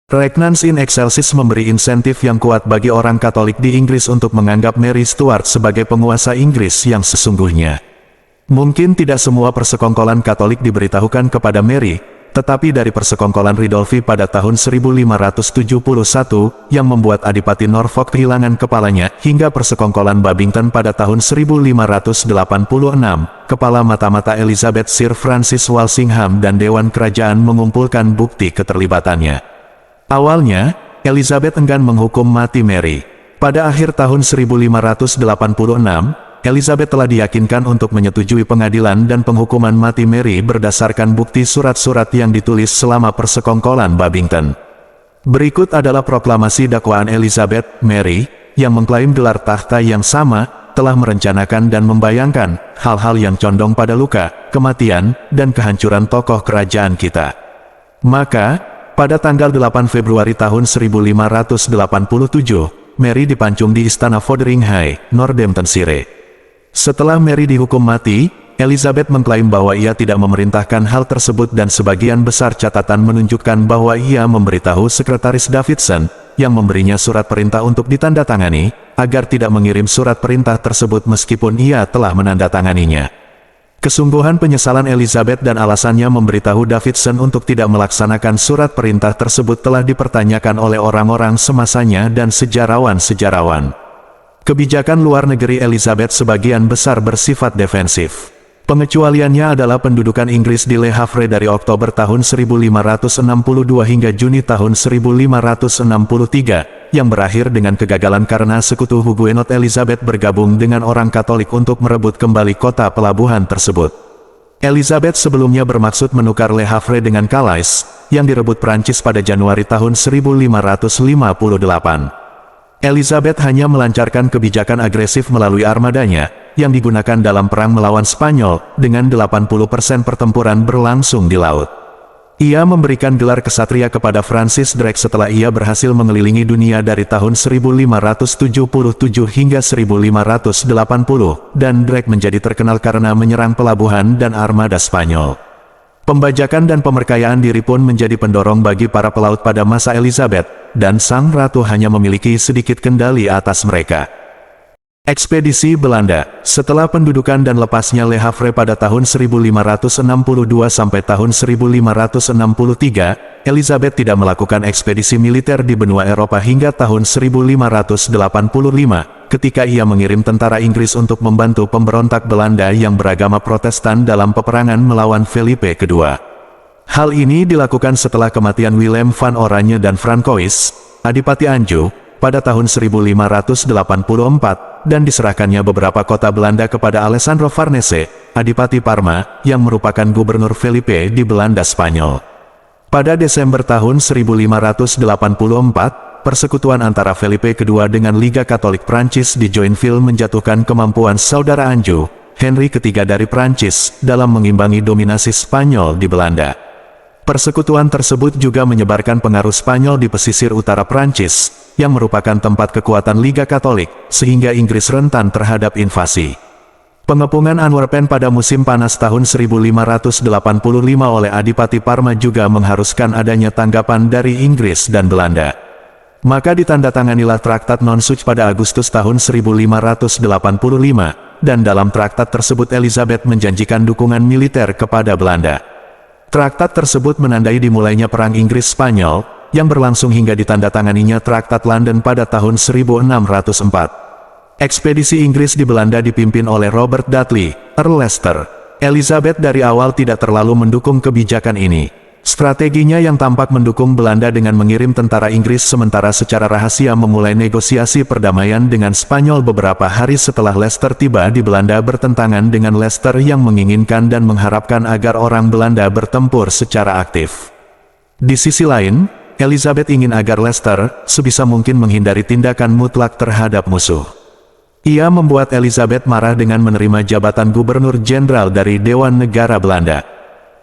Regnans in Excelsis memberi insentif yang kuat bagi orang Katolik di Inggris untuk menganggap Mary Stuart sebagai penguasa Inggris yang sesungguhnya. Mungkin tidak semua persekongkolan Katolik diberitahukan kepada Mary, tetapi dari persekongkolan Ridolfi pada tahun 1571, yang membuat Adipati Norfolk kehilangan kepalanya, hingga persekongkolan Babington pada tahun 1586, kepala mata-mata Elizabeth Sir Francis Walsingham dan Dewan Kerajaan mengumpulkan bukti keterlibatannya. Awalnya, Elizabeth enggan menghukum mati Mary. Pada akhir tahun 1586, Elizabeth telah diyakinkan untuk menyetujui pengadilan dan penghukuman mati Mary berdasarkan bukti surat-surat yang ditulis selama persekongkolan Babington. Berikut adalah proklamasi dakwaan Elizabeth, Mary, yang mengklaim gelar tahta yang sama, telah merencanakan dan membayangkan hal-hal yang condong pada luka, kematian, dan kehancuran tokoh kerajaan kita. Maka, pada tanggal 8 Februari tahun 1587, Mary dipancung di Istana Fotheringhay, Northamptonshire. Setelah Mary dihukum mati, Elizabeth mengklaim bahwa ia tidak memerintahkan hal tersebut dan sebagian besar catatan menunjukkan bahwa ia memberitahu Sekretaris Davidson, yang memberinya surat perintah untuk ditandatangani, agar tidak mengirim surat perintah tersebut meskipun ia telah menandatanganinya. Kesungguhan penyesalan Elizabeth dan alasannya memberitahu Davidson untuk tidak melaksanakan surat perintah tersebut telah dipertanyakan oleh orang-orang semasanya dan sejarawan-sejarawan. Kebijakan luar negeri Elizabeth sebagian besar bersifat defensif. Pengecualiannya adalah pendudukan Inggris di Le Havre dari Oktober tahun 1562 hingga Juni tahun 1563, yang berakhir dengan kegagalan karena sekutu Huguenot Elizabeth bergabung dengan orang Katolik untuk merebut kembali kota pelabuhan tersebut. Elizabeth sebelumnya bermaksud menukar Le Havre dengan Calais, yang direbut Prancis pada Januari tahun 1558. Elizabeth hanya melancarkan kebijakan agresif melalui armadanya, yang digunakan dalam perang melawan Spanyol, dengan 80% pertempuran berlangsung di laut. Ia memberikan gelar kesatria kepada Francis Drake setelah ia berhasil mengelilingi dunia dari tahun 1577 hingga 1580, dan Drake menjadi terkenal karena menyerang pelabuhan dan armada Spanyol. Pembajakan dan pemerkayaan diri pun menjadi pendorong bagi para pelaut pada masa Elizabeth, dan sang ratu hanya memiliki sedikit kendali atas mereka. Ekspedisi Belanda. Setelah pendudukan dan lepasnya Le Havre pada tahun 1562 sampai tahun 1563, Elizabeth tidak melakukan ekspedisi militer di benua Eropa hingga tahun 1585, ketika ia mengirim tentara Inggris untuk membantu pemberontak Belanda yang beragama Protestan dalam peperangan melawan Felipe II. Hal ini dilakukan setelah kematian Willem van Oranje dan Francois, Adipati Anjou, pada tahun 1584, dan diserahkannya beberapa kota Belanda kepada Alessandro Farnese, Adipati Parma, yang merupakan gubernur Felipe di Belanda Spanyol. Pada Desember tahun 1584, persekutuan antara Felipe II dengan Liga Katolik Prancis di Joinville menjatuhkan kemampuan saudara Anjou, Henry III dari Prancis, dalam mengimbangi dominasi Spanyol di Belanda. Persekutuan tersebut juga menyebarkan pengaruh Spanyol di pesisir utara Prancis, yang merupakan tempat kekuatan Liga Katolik, sehingga Inggris rentan terhadap invasi. Pengepungan Antwerpen pada musim panas tahun 1585 oleh Adipati Parma juga mengharuskan adanya tanggapan dari Inggris dan Belanda. Maka ditandatanganilah Traktat Non-Such pada Agustus tahun 1585, dan dalam traktat tersebut Elizabeth menjanjikan dukungan militer kepada Belanda. Traktat tersebut menandai dimulainya Perang Inggris-Spanyol, yang berlangsung hingga ditandatanganinya Traktat London pada tahun 1604. Ekspedisi Inggris di Belanda dipimpin oleh Robert Dudley, Earl Leicester. Elizabeth dari awal tidak terlalu mendukung kebijakan ini. Strateginya yang tampak mendukung Belanda dengan mengirim tentara Inggris sementara secara rahasia memulai negosiasi perdamaian dengan Spanyol beberapa hari setelah Leicester tiba di Belanda bertentangan dengan Leicester yang menginginkan dan mengharapkan agar orang Belanda bertempur secara aktif. Di sisi lain, Elizabeth ingin agar Leicester sebisa mungkin menghindari tindakan mutlak terhadap musuh. Ia membuat Elizabeth marah dengan menerima jabatan Gubernur Jenderal dari Dewan Negara Belanda.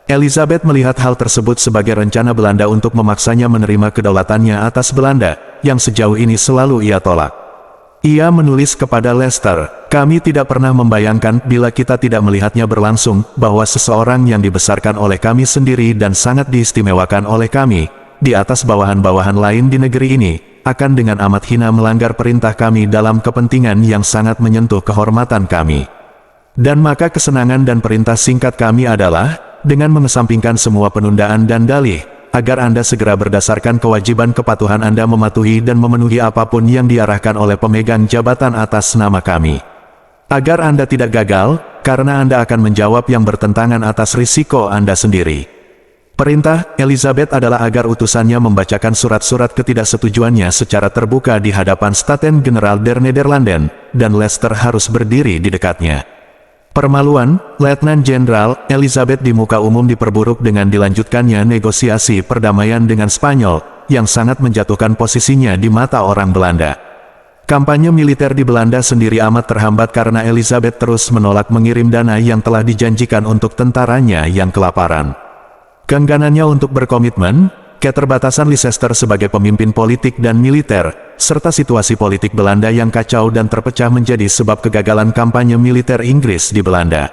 Elizabeth melihat hal tersebut sebagai rencana Belanda untuk memaksanya menerima kedaulatannya atas Belanda, yang sejauh ini selalu ia tolak. Ia menulis kepada Leicester, "Kami tidak pernah membayangkan bila kita tidak melihatnya berlangsung, bahwa seseorang yang dibesarkan oleh kami sendiri dan sangat diistimewakan oleh kami, di atas bawahan-bawahan lain di negeri ini, akan dengan amat hina melanggar perintah kami dalam kepentingan yang sangat menyentuh kehormatan kami. Dan maka kesenangan dan perintah singkat kami adalah, dengan mengesampingkan semua penundaan dan dalih, agar Anda segera berdasarkan kewajiban kepatuhan Anda mematuhi dan memenuhi apapun yang diarahkan oleh pemegang jabatan atas nama kami. Agar Anda tidak gagal, karena Anda akan menjawab yang bertentangan atas risiko Anda sendiri." Perintah Elizabeth adalah agar utusannya membacakan surat-surat ketidaksetujuannya secara terbuka di hadapan Staten-Generaal der Nederlanden, dan Leicester harus berdiri di dekatnya. Permaluan Letnan Jenderal Elizabeth di muka umum diperburuk dengan dilanjutkannya negosiasi perdamaian dengan Spanyol, yang sangat menjatuhkan posisinya di mata orang Belanda. Kampanye militer di Belanda sendiri amat terhambat karena Elizabeth terus menolak mengirim dana yang telah dijanjikan untuk tentaranya yang kelaparan. Keengganannya untuk berkomitmen, keterbatasan Leicester sebagai pemimpin politik dan militer, serta situasi politik Belanda yang kacau dan terpecah menjadi sebab kegagalan kampanye militer Inggris di Belanda.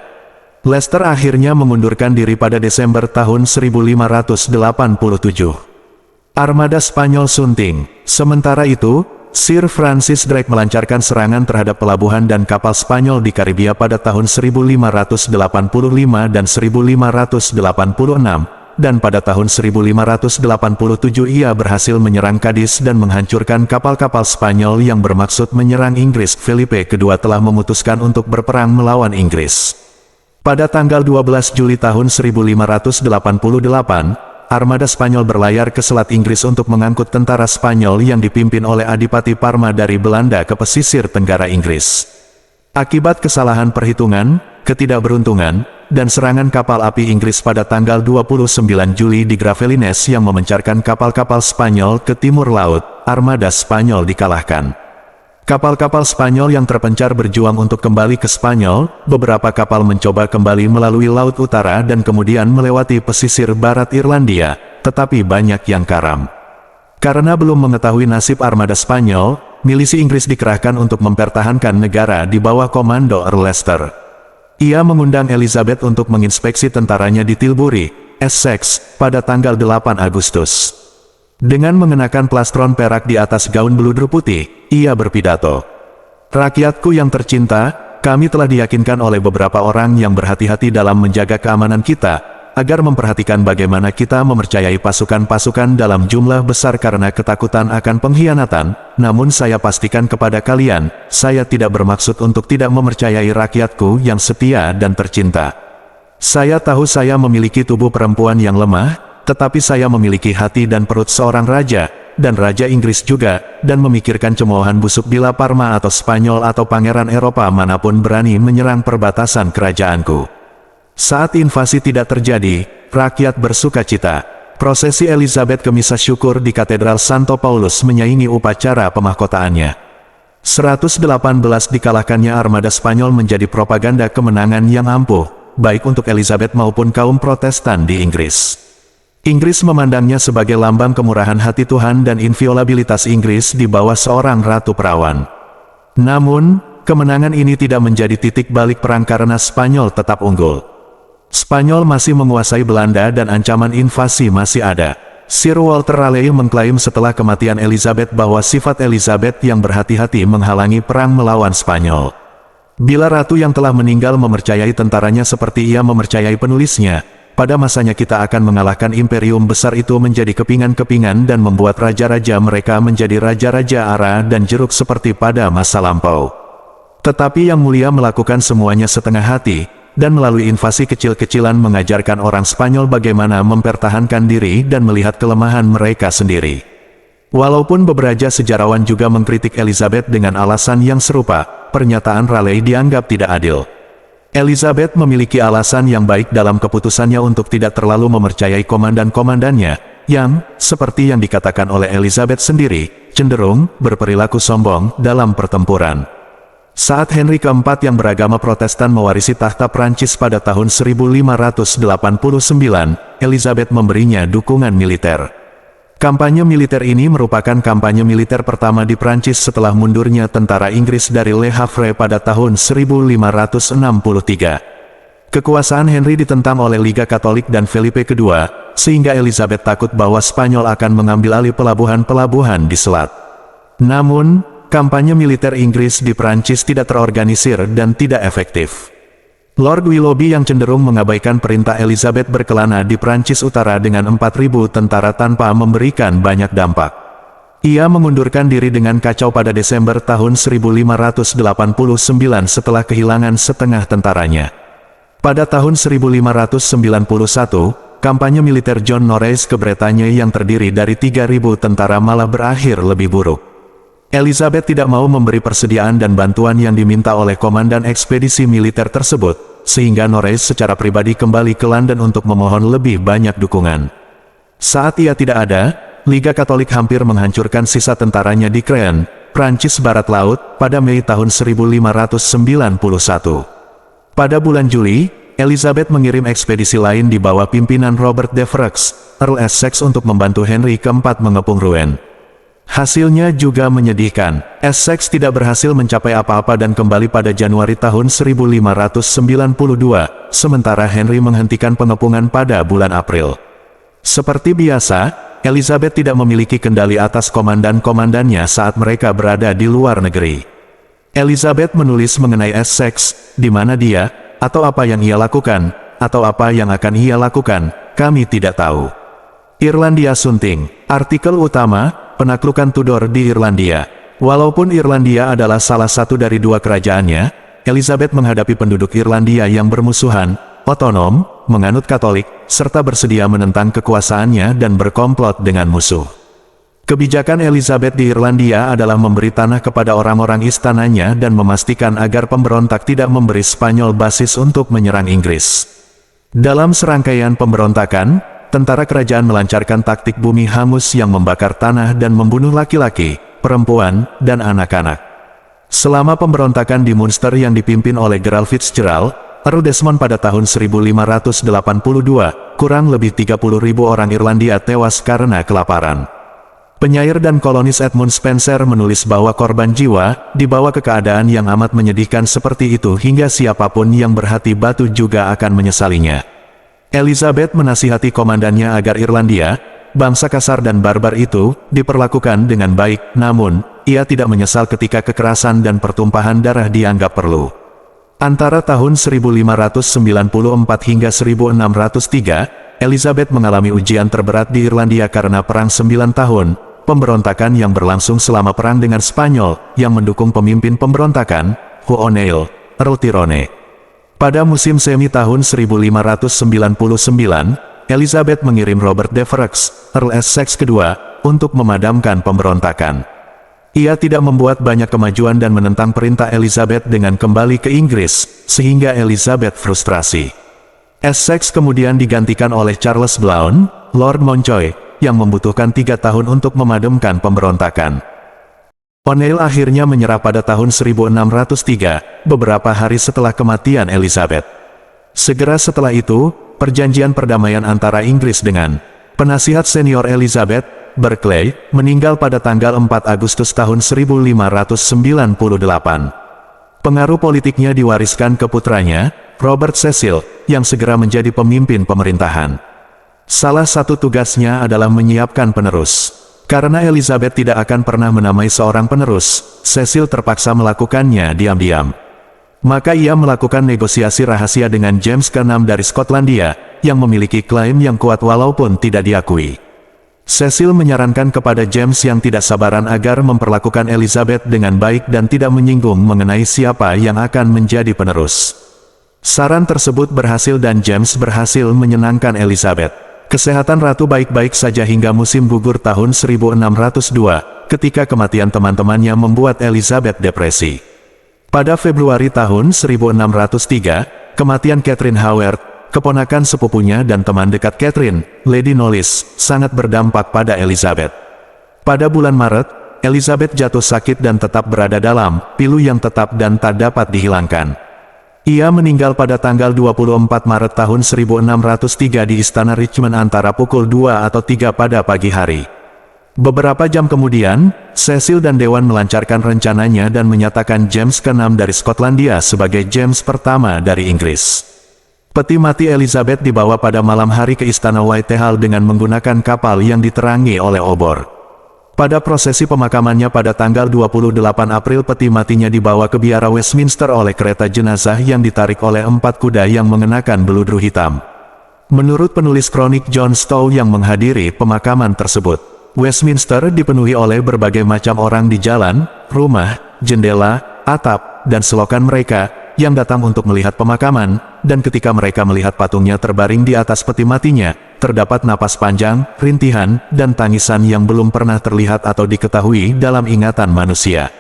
Leicester akhirnya mengundurkan diri pada Desember tahun 1587. Armada Spanyol sunting. Sementara itu, Sir Francis Drake melancarkan serangan terhadap pelabuhan dan kapal Spanyol di Karibia pada tahun 1585 dan 1586. Dan pada tahun 1587 ia berhasil menyerang Cadiz dan menghancurkan kapal-kapal Spanyol yang bermaksud menyerang Inggris. Felipe II telah memutuskan untuk berperang melawan Inggris. Pada tanggal 12 Juli tahun 1588, armada Spanyol berlayar ke Selat Inggris untuk mengangkut tentara Spanyol yang dipimpin oleh Adipati Parma dari Belanda ke pesisir tenggara Inggris. Akibat kesalahan perhitungan, ketidakberuntungan, dan serangan kapal api Inggris pada tanggal 29 Juli di Gravelines yang memencarkan kapal-kapal Spanyol ke timur laut, armada Spanyol dikalahkan. Kapal-kapal Spanyol yang terpencar berjuang untuk kembali ke Spanyol, beberapa kapal mencoba kembali melalui Laut Utara dan kemudian melewati pesisir barat Irlandia, tetapi banyak yang karam. Karena belum mengetahui nasib armada Spanyol, milisi Inggris dikerahkan untuk mempertahankan negara di bawah komando Earl Leicester. Ia mengundang Elizabeth untuk menginspeksi tentaranya di Tilbury, Essex, pada tanggal 8 Agustus. Dengan mengenakan plastron perak di atas gaun beludru putih, ia berpidato, "Rakyatku yang tercinta, kami telah diyakinkan oleh beberapa orang yang berhati-hati dalam menjaga keamanan kita, agar memperhatikan bagaimana kita mempercayai pasukan-pasukan dalam jumlah besar karena ketakutan akan pengkhianatan, namun saya pastikan kepada kalian, saya tidak bermaksud untuk tidak mempercayai rakyatku yang setia dan tercinta. Saya tahu saya memiliki tubuh perempuan yang lemah, tetapi saya memiliki hati dan perut seorang raja, dan Raja Inggris juga, dan memikirkan cemoohan busuk bila Parma atau Spanyol atau pangeran Eropa manapun berani menyerang perbatasan kerajaanku. Saat invasi tidak terjadi, rakyat bersuka cita. Prosesi Elizabeth ke misa syukur di Katedral Santo Paulus menyaingi upacara pemahkotaannya. 118 dikalahkannya armada Spanyol menjadi propaganda kemenangan yang ampuh, baik untuk Elizabeth maupun kaum Protestan di Inggris. Inggris memandangnya sebagai lambang kemurahan hati Tuhan dan inviolabilitas Inggris di bawah seorang ratu perawan. Namun, kemenangan ini tidak menjadi titik balik perang karena Spanyol tetap unggul. Spanyol masih menguasai Belanda dan ancaman invasi masih ada. Sir Walter Raleigh mengklaim setelah kematian Elizabeth bahwa sifat Elizabeth yang berhati-hati menghalangi perang melawan Spanyol. Bila ratu yang telah meninggal memercayai tentaranya seperti ia memercayai penulisnya, pada masanya kita akan mengalahkan imperium besar itu menjadi kepingan-kepingan dan membuat raja-raja mereka menjadi raja-raja ara dan jeruk seperti pada masa lampau. Tetapi Yang Mulia melakukan semuanya setengah hati, dan melalui invasi kecil-kecilan mengajarkan orang Spanyol bagaimana mempertahankan diri dan melihat kelemahan mereka sendiri. Walaupun beberapa sejarawan juga mengkritik Elizabeth dengan alasan yang serupa, pernyataan Raleigh dianggap tidak adil. Elizabeth memiliki alasan yang baik dalam keputusannya untuk tidak terlalu mempercayai komandan-komandannya, yang, seperti yang dikatakan oleh Elizabeth sendiri, cenderung berperilaku sombong dalam pertempuran. Saat Henry keempat yang beragama Protestan mewarisi tahta Prancis pada tahun 1589, Elizabeth memberinya dukungan militer. Kampanye militer ini merupakan kampanye militer pertama di Prancis setelah mundurnya tentara Inggris dari Le Havre pada tahun 1563. Kekuasaan Henry ditentang oleh Liga Katolik dan Felipe II, sehingga Elizabeth takut bahwa Spanyol akan mengambil alih pelabuhan-pelabuhan di selat. Namun, kampanye militer Inggris di Prancis tidak terorganisir dan tidak efektif. Lord Willoughby yang cenderung mengabaikan perintah Elizabeth berkelana di Prancis Utara dengan 4.000 tentara tanpa memberikan banyak dampak. Ia mengundurkan diri dengan kacau pada Desember tahun 1589 setelah kehilangan setengah tentaranya. Pada tahun 1591, kampanye militer John Norreys ke Bretanya yang terdiri dari 3.000 tentara malah berakhir lebih buruk. Elizabeth tidak mau memberi persediaan dan bantuan yang diminta oleh komandan ekspedisi militer tersebut, sehingga Norreys secara pribadi kembali ke London untuk memohon lebih banyak dukungan. Saat ia tidak ada, Liga Katolik hampir menghancurkan sisa tentaranya di Caen, Prancis Barat Laut, pada Mei tahun 1591. Pada bulan Juli, Elizabeth mengirim ekspedisi lain di bawah pimpinan Robert de Vaux, Earl Essex untuk membantu Henry keempat mengepung Rouen. Hasilnya juga menyedihkan. Essex tidak berhasil mencapai apa-apa dan kembali pada Januari tahun 1592, sementara Henry menghentikan pengepungan pada bulan April. Seperti biasa, Elizabeth tidak memiliki kendali atas komandan-komandannya saat mereka berada di luar negeri. Elizabeth menulis mengenai Essex, di mana dia, atau apa yang ia lakukan, atau apa yang akan ia lakukan, kami tidak tahu. Irlandia Sunting. Artikel utama, penaklukan Tudor di Irlandia. Walaupun Irlandia adalah salah satu dari dua kerajaannya, Elizabeth menghadapi penduduk Irlandia yang bermusuhan, otonom, menganut Katolik, serta bersedia menentang kekuasaannya dan berkomplot dengan musuh. Kebijakan Elizabeth di Irlandia adalah memberi tanah kepada orang-orang istananya dan memastikan agar pemberontak tidak memberi Spanyol basis untuk menyerang Inggris. Dalam serangkaian pemberontakan, tentara kerajaan melancarkan taktik bumi hangus yang membakar tanah dan membunuh laki-laki, perempuan, dan anak-anak. Selama pemberontakan di Munster yang dipimpin oleh Gerald Fitzgerald, Earl Desmond pada tahun 1582, kurang lebih 30.000 orang Irlandia tewas karena kelaparan. Penyair dan kolonis Edmund Spencer menulis bahwa korban jiwa dibawa ke keadaan yang amat menyedihkan seperti itu hingga siapapun yang berhati batu juga akan menyesalinya. Elizabeth menasihati komandannya agar Irlandia, bangsa kasar dan barbar itu, diperlakukan dengan baik, namun, ia tidak menyesal ketika kekerasan dan pertumpahan darah dianggap perlu. Antara tahun 1594 hingga 1603, Elizabeth mengalami ujian terberat di Irlandia karena Perang 9 tahun, pemberontakan yang berlangsung selama perang dengan Spanyol, yang mendukung pemimpin pemberontakan, Hugh O'Neill, Earl Tyrone. Pada musim semi tahun 1599, Elizabeth mengirim Robert de Vaux, Earl Essex kedua, untuk memadamkan pemberontakan. Ia tidak membuat banyak kemajuan dan menentang perintah Elizabeth dengan kembali ke Inggris, sehingga Elizabeth frustrasi. Essex kemudian digantikan oleh Charles Blount, Lord Mountjoy, yang membutuhkan 3 tahun untuk memadamkan pemberontakan. O'Neill akhirnya menyerah pada tahun 1603, beberapa hari setelah kematian Elizabeth. Segera setelah itu, perjanjian perdamaian antara Inggris dengan penasihat senior Elizabeth, Berkeley, meninggal pada tanggal 4 Agustus tahun 1598. Pengaruh politiknya diwariskan ke putranya, Robert Cecil, yang segera menjadi pemimpin pemerintahan. Salah satu tugasnya adalah menyiapkan penerus. Karena Elizabeth tidak akan pernah menamai seorang penerus, Cecil terpaksa melakukannya diam-diam. Maka ia melakukan negosiasi rahasia dengan James ke-6 dari Skotlandia, yang memiliki klaim yang kuat walaupun tidak diakui. Cecil menyarankan kepada James yang tidak sabaran agar memperlakukan Elizabeth dengan baik dan tidak menyinggung mengenai siapa yang akan menjadi penerus. Saran tersebut berhasil dan James berhasil menyenangkan Elizabeth. Kesehatan ratu baik-baik saja hingga musim gugur tahun 1602, ketika kematian teman-temannya membuat Elizabeth depresi. Pada Februari tahun 1603, kematian Catherine Howard, keponakan sepupunya dan teman dekat Catherine, Lady Knollys, sangat berdampak pada Elizabeth. Pada bulan Maret, Elizabeth jatuh sakit dan tetap berada dalam pilu yang tetap dan tak dapat dihilangkan. Ia meninggal pada tanggal 24 Maret tahun 1603 di Istana Richmond antara pukul 2 atau 3 pada pagi hari. Beberapa jam kemudian, Cecil dan Dewan melancarkan rencananya dan menyatakan James ke-6 dari Skotlandia sebagai James pertama dari Inggris. Peti mati Elizabeth dibawa pada malam hari ke Istana Whitehall dengan menggunakan kapal yang diterangi oleh obor. Pada prosesi pemakamannya pada tanggal 28 April peti matinya dibawa ke biara Westminster oleh kereta jenazah yang ditarik oleh 4 kuda yang mengenakan beludru hitam. Menurut penulis kronik John Stow yang menghadiri pemakaman tersebut, Westminster dipenuhi oleh berbagai macam orang di jalan, rumah, jendela, atap, dan selokan mereka, yang datang untuk melihat pemakaman, dan ketika mereka melihat patungnya terbaring di atas peti matinya, terdapat napas panjang, rintihan, dan tangisan yang belum pernah terlihat atau diketahui dalam ingatan manusia.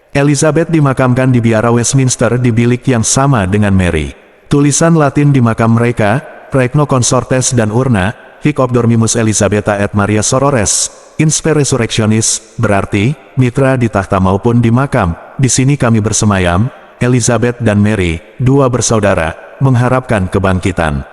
Elizabeth dimakamkan di biara Westminster di bilik yang sama dengan Mary. Tulisan Latin di makam mereka, Regno Consortes dan urna, Hic ob dormimus Elisabetha et Maria Sorores, Inspe Resurrectionis, berarti, mitra di tahta maupun di makam, di sini kami bersemayam, Elizabeth dan Mary, dua bersaudara, mengharapkan kebangkitan.